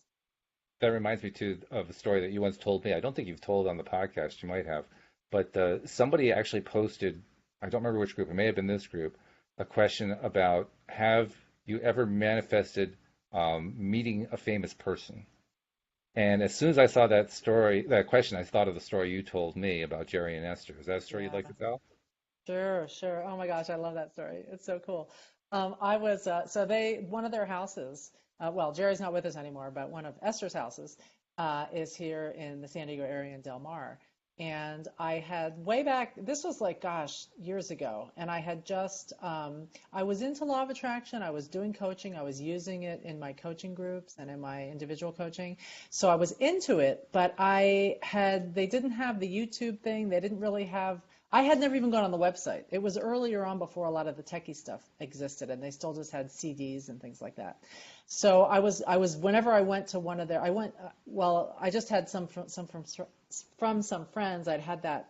That reminds me too of a story that you once told me. I don't think you've told on the podcast. You might have, but somebody actually posted. I don't remember which group. It may have been this group. A question about, have you ever manifested meeting a famous person? And as soon as I saw that question, I thought of the story you told me about Jerry and Esther. Is that a story you'd like Yeah. to tell? Sure, sure. Oh my gosh, I love that story. It's so cool. One of their houses, well, Jerry's not with us anymore, but one of Esther's houses is here in the San Diego area in Del Mar. And I had way back, this was like, gosh, years ago. And I was into law of attraction. I was doing coaching. I was using it in my coaching groups and in my individual coaching. So I was into it, but they didn't have the YouTube thing. They didn't really have, I had never even gone on the website. It was earlier on before a lot of the techie stuff existed, and they still just had CDs and things like that. So whenever I went to one of their, well, I just had from some friends. I'd had that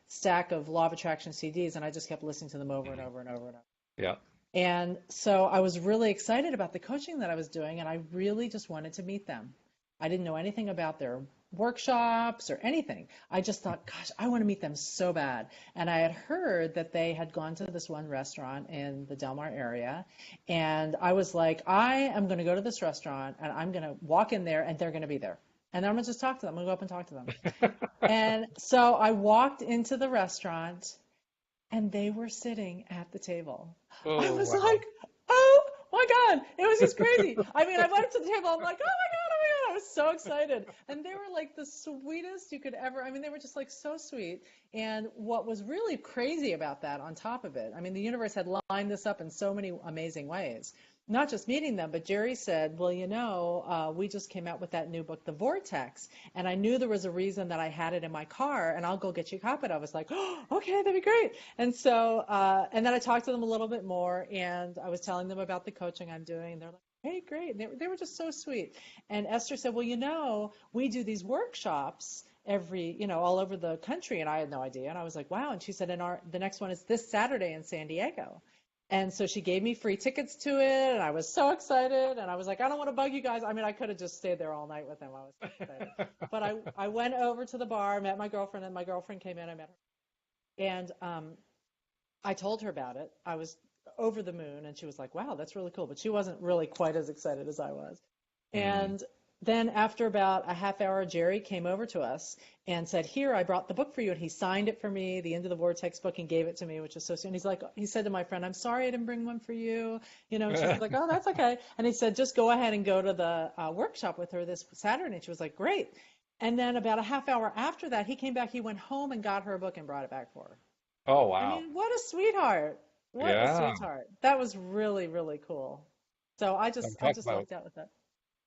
stack of Law of Attraction CDs, and I just kept listening to them over and Mhm. over and over and over. Yeah. And so I was really excited about the coaching that I was doing, and I really just wanted to meet them. I didn't know anything about their workshops or anything. I just thought, gosh, I want to meet them so bad. And I had heard that they had gone to this one restaurant in the Del Mar area. And I was like, I am going to go to this restaurant and I'm going to walk in there and they're going to be there. And then I'm going to just talk to them. I'm going to go up and talk to them. And so I walked into the restaurant and they were sitting at the table. I Oh, was wow. like, oh my God, it was just crazy. I mean, I went up to the table, I'm like, oh my God, I was so excited. And they were like the sweetest you could ever, I mean, they were just like so sweet. And what was really crazy about that on top of it, I mean, the universe had lined this up in so many amazing ways. Not just meeting them, but Jerry said, well, we just came out with that new book, The Vortex. And I knew there was a reason that I had it in my car, and I'll go get you a copy. I was like, oh, okay, that'd be great. And then I talked to them a little bit more, and I was telling them about the coaching I'm doing, and they're like, hey, great. And they were just so sweet. And Esther said, well, we do these workshops all over the country, and I had no idea. And I was like, wow. And she said, the next one is this Saturday in San Diego. And so she gave me free tickets to it, and I was so excited. And I was like, I don't want to bug you guys. I mean, I could have just stayed there all night with them. I was so excited. But I went over to the bar, met my girlfriend, and my girlfriend came in. I met her. And I told her about it. I was over the moon, and she was like, wow, that's really cool. But she wasn't really quite as excited as I was. Mm. And then after about a half hour, Jerry came over to us and said, here, I brought the book for you. And he signed it for me, the End of the Vortex book, and gave it to me, which is so sweet. And he's like, he said to my friend, I'm sorry I didn't bring one for you. And she's like, oh, that's okay. And he said, just go ahead and go to the workshop with her this Saturday. And she was like, great. And then about a half hour after that, he came back, he went home and got her a book and brought it back for her. Oh, I wow. mean, what a sweetheart. What a Yeah. sweetheart. That was really, really cool. So I Talk just about lucked out with that.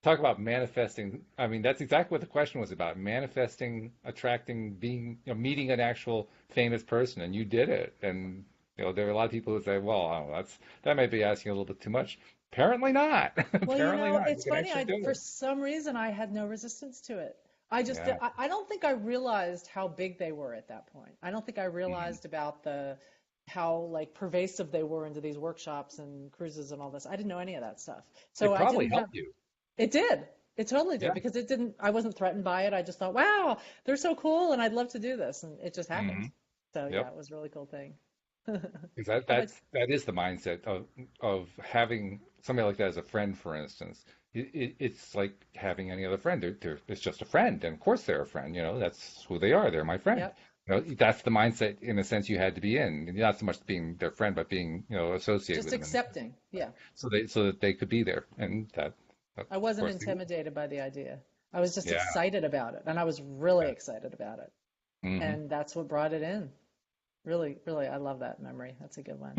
talk about manifesting. I mean, that's exactly what the question was about. Manifesting, attracting, being, meeting an actual famous person, and you did it. And there are a lot of people who say, "Well, oh, that might be asking a little bit too much." Apparently not. Well, Apparently not. You it's can funny. actually do For it. some reason, I had no resistance to it. Yeah. I don't think I realized how big they were at that point. I don't think I Mhm. realized about how like pervasive they were into these workshops and cruises and all this. I didn't know any of that stuff. So It I probably didn't have, helped you. it did. It totally did Yeah. because I wasn't threatened by it. I just thought, wow, they're so cool and I'd love to do this. And it just happened. Hmm. So yeah, Yep. it was a really cool thing. Because How about, that is the mindset of having somebody like that as a friend, for instance. It's like having any other friend. It's just a friend, and of course they're a friend. That's who they are. They're my friend. yep, That's the mindset in a sense you had to be in. Not so much being their friend, but being associated just with them, and accepting. Yeah. so that they could be there. And that, of I wasn't course, they were. intimidated by the idea. I was just Yeah. excited about it, and I was really Yeah. excited about it. Hmm. And that's what brought it in. Really, really, I love that memory. That's a good one.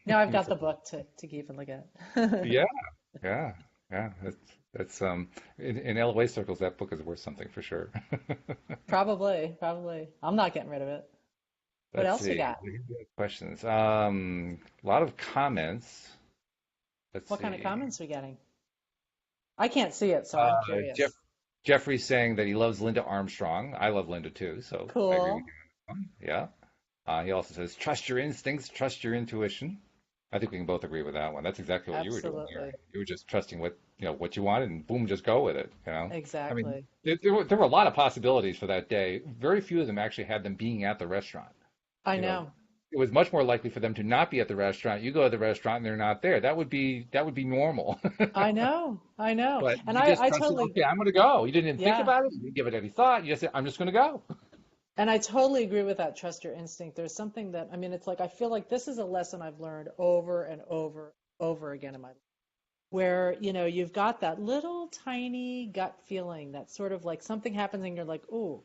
Now I've got the book to keep and look at. Yeah. Yeah. Yeah. That's in LA circles, that book is worth something for sure. Probably, probably. I'm not getting rid of it. What Let's else we see. got? We have questions. A lot of comments. Let's What kind of see. comments we getting? I can't see it, so I'm Uh, Jeff curious. Jeffrey's saying that he loves Linda Armstrong. I love Linda too, so I agree with Cool. you on that one. Yeah. He also says, trust your instincts, trust your intuition. I think we can both agree with that one. That's exactly what you were doing here. Absolutely. You were just trusting what you wanted, and boom, just go with it. I mean, Exactly. there were a lot of possibilities for that day. Very few of them actually had them being at the restaurant. I You know, know. it was much more likely for them to not be at the restaurant. You go to the restaurant and they're not there. That would be normal. I know. I know. But And you just I trusted, totally, okay, I'm going to go. You didn't even think yeah. about it. You didn't give it any thought. You just said, I'm just going to go. And I totally agree with that. Trust your instinct. There's something that, I mean, it's like, I feel like this is a lesson I've learned over and over again in my life, where, you've got that little tiny gut feeling that sort of like something happens and you're like, ooh,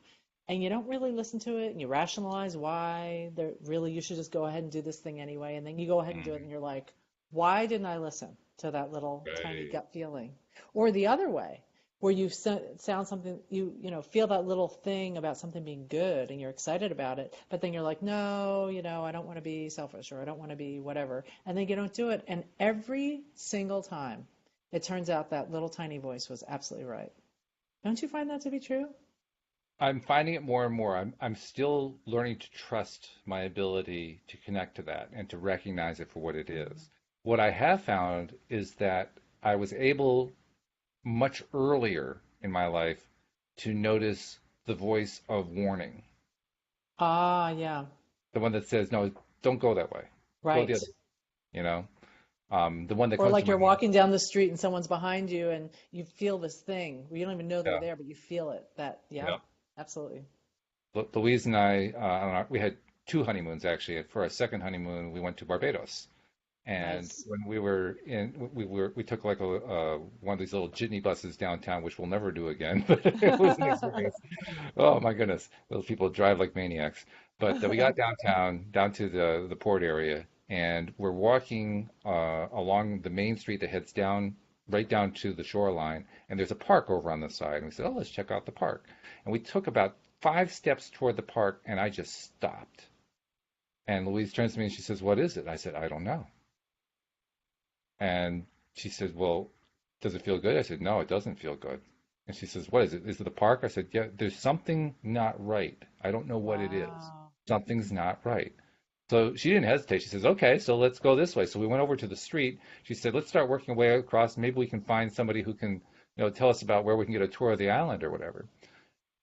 and you don't really listen to it and you rationalize why really you should just go ahead and do this thing anyway. And then you go ahead and do it and Mm, you're like, why didn't I listen to that little tiny right. gut feeling? Or the other way, where you sound something, feel that little thing about something being good and you're excited about it, but then you're like, no, I don't want to be selfish or I don't want to be whatever. And then you don't do it. And every single time, it turns out that little tiny voice was absolutely right. Don't you find that to be true? I'm finding it more and more. I'm still learning to trust my ability to connect to that and to recognize it for what it Mhm. is. What I have found is that I was able much earlier in my life to notice the voice of warning, Ah, yeah, the one that says, no, don't go that way. Go the right. other, you know, the one that Or comes like to my you're mind. walking down the street and someone's behind you and you feel this thing. You don't even know they're Yeah, there, but you feel it. Yeah, yeah. absolutely. Louise and we had two honeymoons actually. For our second honeymoon, we went to Barbados. And Nice. when we took like one of these little jitney buses downtown, which we'll never do again, but it was an experience. Oh my goodness, those people drive like maniacs. But we got downtown, down to the port area, and we're walking along the main street that heads down right down to the shoreline, and there's a park over on the side. And we said, oh, let's check out the park. And we took about 5 steps toward the park, and I just stopped. And Louise turns to me and she says, what is it? I said, I don't know. And she said, well, does it feel good? I said, no, it doesn't feel good. And she says, what is it? Is it the park? I said, yeah, there's something not right. I don't know what it is. Wow. Something's not right. So she didn't hesitate. She says, okay, so let's go this way. So we went over to the street. She said, let's start working our way across. Maybe we can find somebody who can, tell us about where we can get a tour of the island or whatever.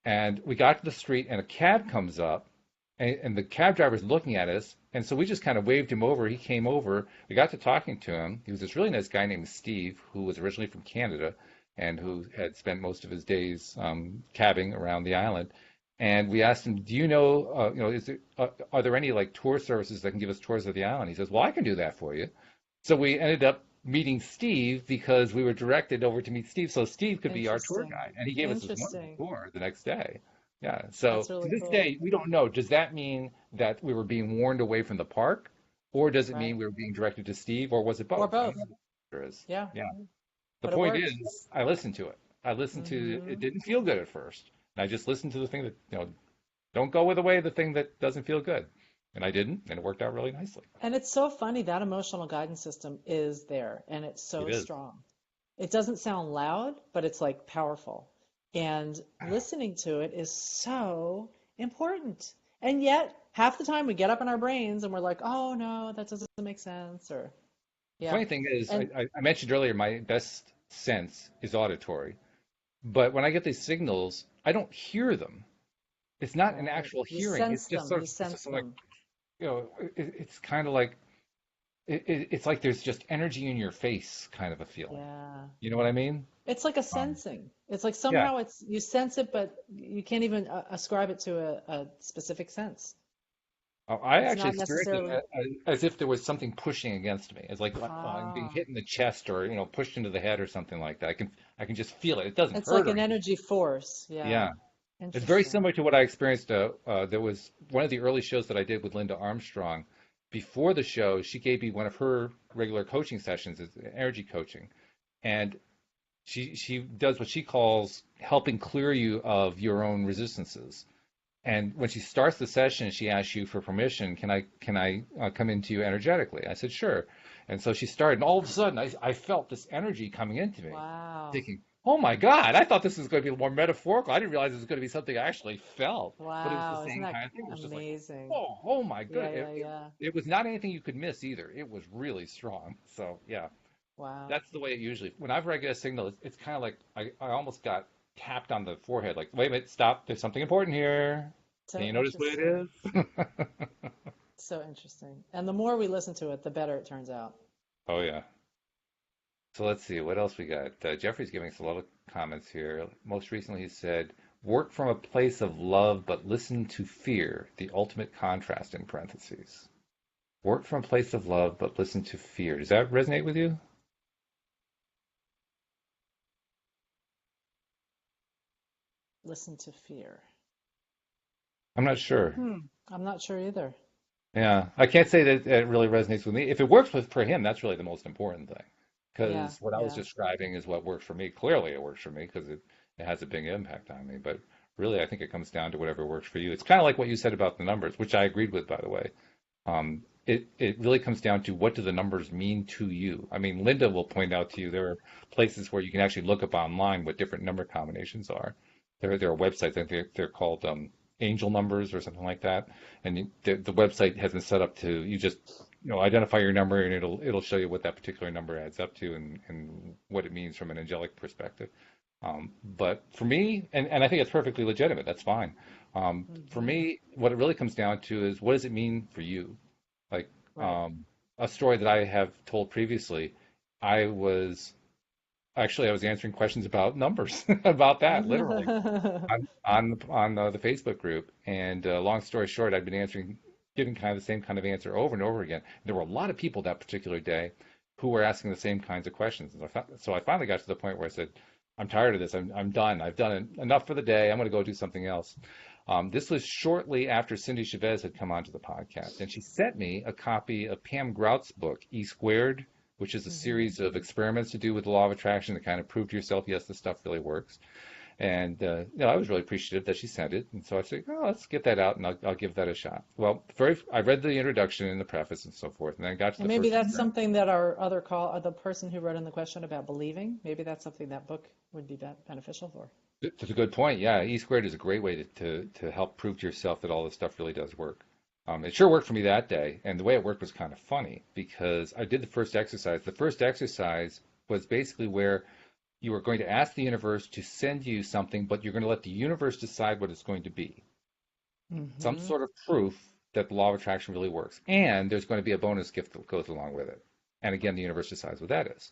And we got to the street, and a cab comes up, and the cab driver's looking at us. And so we just kind of waved him over. He came over. We got to talking to him. He was this really nice guy named Steve, who was originally from Canada and who had spent most of his days cabbing around the island. And we asked him, "Do you know, are there any like tour services that can give us tours of the island?" He says, "Well, I can do that for you." So we ended up meeting Steve because we were directed over to meet Steve, so Steve could be our tour Interesting. guide, and he gave us this wonderful Interesting. tour the next day. Yeah. So That's to really this cool. day, we don't know. Does that mean that we were being warned away from the park, or does it mean Right. we were being directed to Steve, or was it Or both? I don't know both. what the answer is. Yeah. Yeah. The But it point worked. is, I listened to it. I listened to it. Hmm. Didn't feel good at first. And I just listened to the thing that, don't go with the way the thing that doesn't feel good. And I didn't, and it worked out really nicely. And it's so funny that emotional guidance system is there and it's It so is. strong. It doesn't sound loud, but it's like powerful. And listening to it is so important. And yet, half the time we get up in our brains and we're like, oh no, that doesn't make sense. Or, The yeah. funny thing is, And I mentioned earlier, my best sense is auditory. But when I get these signals, I don't hear them. It's not an right, actual you hearing. It's sense just them, sort you of, it's sense just like, them. it's kind of like, it's like there's just energy in your face kind of a feeling. Yeah. You know what I mean? It's like a Um, sensing. It's like yeah. somehow it's you sense it, but you can't even ascribe it to a specific sense. I It's actually not experienced it necessarily, as if there was something pushing against me. It's like I'm being ah, hit in the chest or pushed into the head or something like that. I can just feel it. It doesn't it's hurt like or an anything. energy force. Yeah. Yeah, it's very Interesting. similar to what I experienced. There was one of the early shows that I did with Linda Armstrong. Before the show, she gave me one of her regular coaching sessions, it's energy coaching, and she does what she calls helping clear you of your own resistances. And when she starts the session, she asks you for permission. Can I come into you energetically? I said sure. And so she started, and all of a sudden, I felt this energy coming into me, Wow. thinking, "Oh my God! I thought this was going to be more metaphorical. I didn't realize it was going to be something I actually felt." But it was the Wow. Isn't same that kind of thing. It was just like, amazing? oh my Yeah, good. yeah, yeah. It was not anything you could miss either. It was really strong. So yeah, Wow. that's the way it usually. Whenever I get a signal, it's kind of like I almost got tapped on the forehead, like, "Wait a minute, stop! There's something important here. Can So you notice what it interesting. is?" So interesting. And the more we listen to it, the better it turns out. Oh yeah. So let's see what else we got. Jeffrey's giving us a lot of comments here. Most recently, he said, "Work from a place of love, but listen to fear. The ultimate contrast." In parentheses. Work from a place of love, but listen to fear. Does that resonate with you? Listen to fear. I'm not sure. Hmm. I'm not sure either. Yeah, I can't say that it really resonates with me. If it works with for him, that's really the most important thing. Yeah, Because what I was yeah. describing is what works for me. Clearly, it works for me because it has a big impact on me. But really, I think it comes down to whatever works for you. It's kind of like what you said about the numbers, which I agreed with, by the way. It really comes down to what do the numbers mean to you. I mean, Linda will point out to you there are places where you can actually look up online what different number combinations are. There are websites. I think they're called angel numbers or something like that. And the website has been set up to you just identify your number and it'll show you what that particular number adds up to and what it means from an angelic perspective. But for me, and I think it's perfectly legitimate. That's fine. For Hmm. me, what it really comes down to is what does it mean for you? Like Right. a story that I have told previously, I was I was answering questions about numbers about that literally on the Facebook group. And long story short, I've been giving kind of the same kind of answer over and over again. There were a lot of people that particular day who were asking the same kinds of questions. And so I finally got to the point where I said, "I'm tired of this. I'm done. I've done enough for the day. I'm going to go do something else." This was shortly after Cindy Chavez had come onto the podcast, and she sent me a copy of Pam Grout's book, E Squared, which is a Hmm. series of experiments to do with the law of attraction to kind of prove to yourself, yes, this stuff really works. And I was really appreciative that she sent it, and so I said, "Oh, let's get that out, and I'll give that a shot." Well, I read the introduction and the preface and so forth, and then I got to And the maybe first that's experiment. something that our other call, the person who wrote in the question about believing, maybe that's something that book would be beneficial for. That's a good point. Yeah, E squared is a great way to help prove to yourself that all this stuff really does work. It sure worked for me that day, and the way it worked was kind of funny because I did the first exercise. The first exercise was basically where you are going to ask the universe to send you something, but you're going to let the universe decide what it's going to be. Some Hmm. sort of proof that the law of attraction really works. And there's going to be a bonus gift that goes along with it. And again, the universe decides what that is.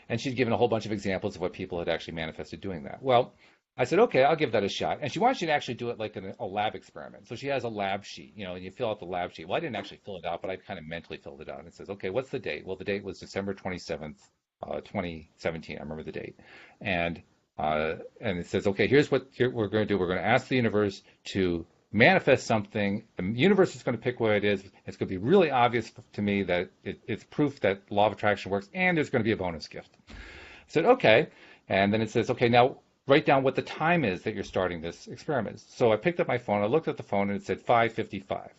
And she'd given a whole bunch of examples of what people had actually manifested doing that. Well, I said, okay, I'll give that a shot. And she wants you to actually do it like in a lab experiment. So she has a lab sheet, and you fill out the lab sheet. Well, I didn't actually fill it out, but I kind of mentally filled it out. And it says, okay, what's the date? Well, the date was December 27th, 2017. I remember the date. And and it says, okay, here's what we're going to do. We're going to ask the universe to manifest something. The universe is going to pick what it is. It's going to be really obvious to me that it's proof that law of attraction works, and there's going to be a bonus gift. I said, okay. And then it says, okay, now write down what the time is that you're starting this experiment. So I picked up my phone, I looked at the phone, and it said 5:55,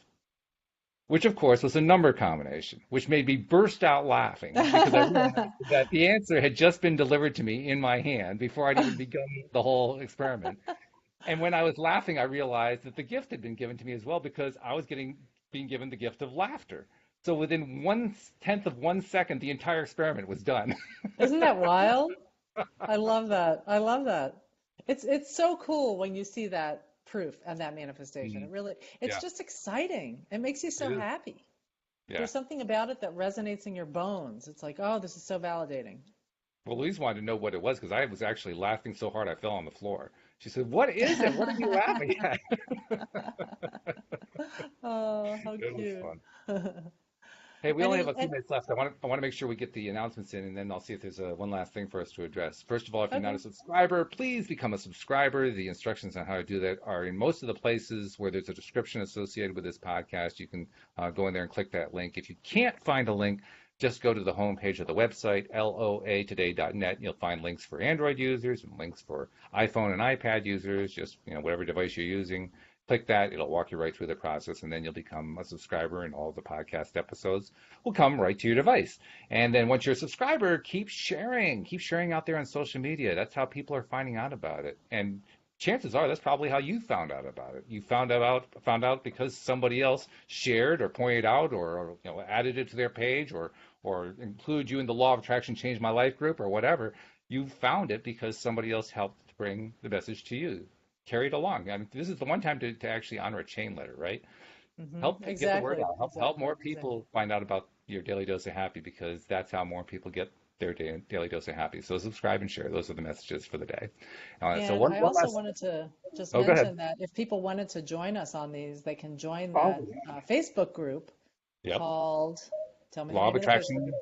which of course was a number combination, which made me burst out laughing because I realized that the answer had just been delivered to me in my hand before I'd even begun the whole experiment. And when I was laughing, I realized that the gift had been given to me as well because I was being given the gift of laughter. So within 1/10 of 1 second, the entire experiment was done. Isn't that wild? I love that. I love that. It's so cool when you see that proof and that manifestation. Mhm. It's Yeah, just exciting. It makes you it so is. happy. Yeah. There's something about it that resonates in your bones. It's like, oh, this is so validating. Well, Louise wanted to know what it was because I was actually laughing so hard I fell on the floor. She said, "What is it? What are you laughing at?" Oh, how It was cute. fun. Hey, we only have a few And minutes left. I want to make sure we get the announcements in, and then I'll see if there's one last thing for us to address. First of all, if you're not a okay. subscriber, please become a subscriber. The instructions on how to do that are in most of the places where there's a description associated with this podcast. You can go in there and click that link. If you can't find a link, just go to the homepage of the website, loatoday.net. You'll find links for Android users and links for iPhone and iPad users, just whatever device you're using. Click that, it'll walk you right through the process, and then you'll become a subscriber, and all the podcast episodes will come right to your device. And then once you're a subscriber, keep sharing out there on social media. That's how people are finding out about it. And chances are that's probably how you found out about it. You found out because somebody else shared or pointed out or added it to their page or include you in the Law of Attraction Change My Life group or whatever. You found it because somebody else helped bring the message to you. Carry it along. I mean, this is the one time to actually honor a chain letter, right? Help get the word Exactly. out. Help Exactly. more Exactly. people find out about your daily dose of happy because that's how more people get their daily dose of happy. So subscribe and share. Those are the messages for the day. So And one, I one also last. wanted to just Oh, go ahead. mention that if people wanted to join us on these, they can join Oh, that Facebook group yep. called, tell me the Law of name of the Facebook attraction. group.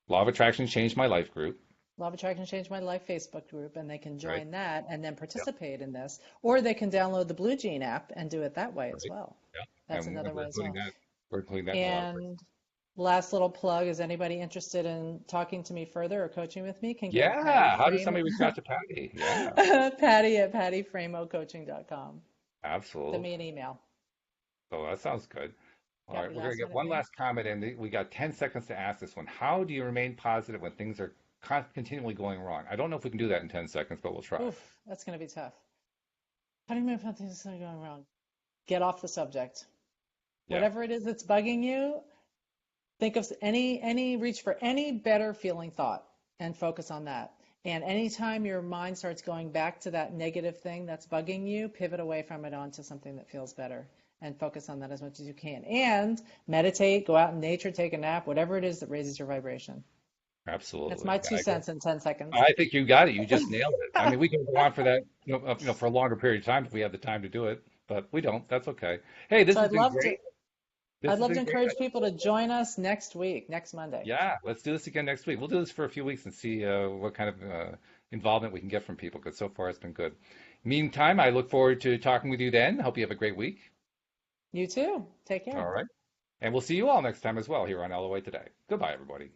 Law of attraction changed my life group. Law of Attraction Changed My Life Facebook group, and they can Right. join that and then Yep. participate in this, or they can download the Blue Gene app and do it that way as Right. well. Yep. That's another We're way as including well. that. We're including that in a lot of places. And last little plug, is anybody interested in talking to me further or coaching with me can go to Patty Yeah. How does Frame, somebody reach out to Patty? Yeah. Patty at pattyframocoaching.com. Send Absolutely. me an email. So that sounds good. All Got right, any we're going to last get minute one things? last comment in. We got 10 seconds to ask this one. How do you remain positive when things are continually going wrong? I don't know if we can do that in 10 seconds, but we'll try. Oof, that's going to be tough. How do you move on things that are going wrong? Get off the subject. Yeah, Whatever it is that's bugging you, think of reach for any better feeling thought and focus on that. And anytime your mind starts going back to that negative thing that's bugging you, pivot away from it onto something that feels better and focus on that as much as you can. And meditate, go out in nature, take a nap, whatever it is that raises your vibration. That's absolutely. my Yeah, two cents in 10 seconds. I think you got it. You just nailed it. I mean, we can go on for that, for a longer period of time if we have the time to do it, but we don't. That's okay. Hey, this So has been great. This I'd has love to been great. encourage people to join us next week, next Monday. Yeah, let's do this again next week. We'll do this for a few weeks and see what kind of involvement we can get from people because so far it's been good. Meantime, I look forward to talking with you then. Hope you have a great week. You too. Take All care. right. And we'll see you all next time as well here on LOA Today. Goodbye, everybody.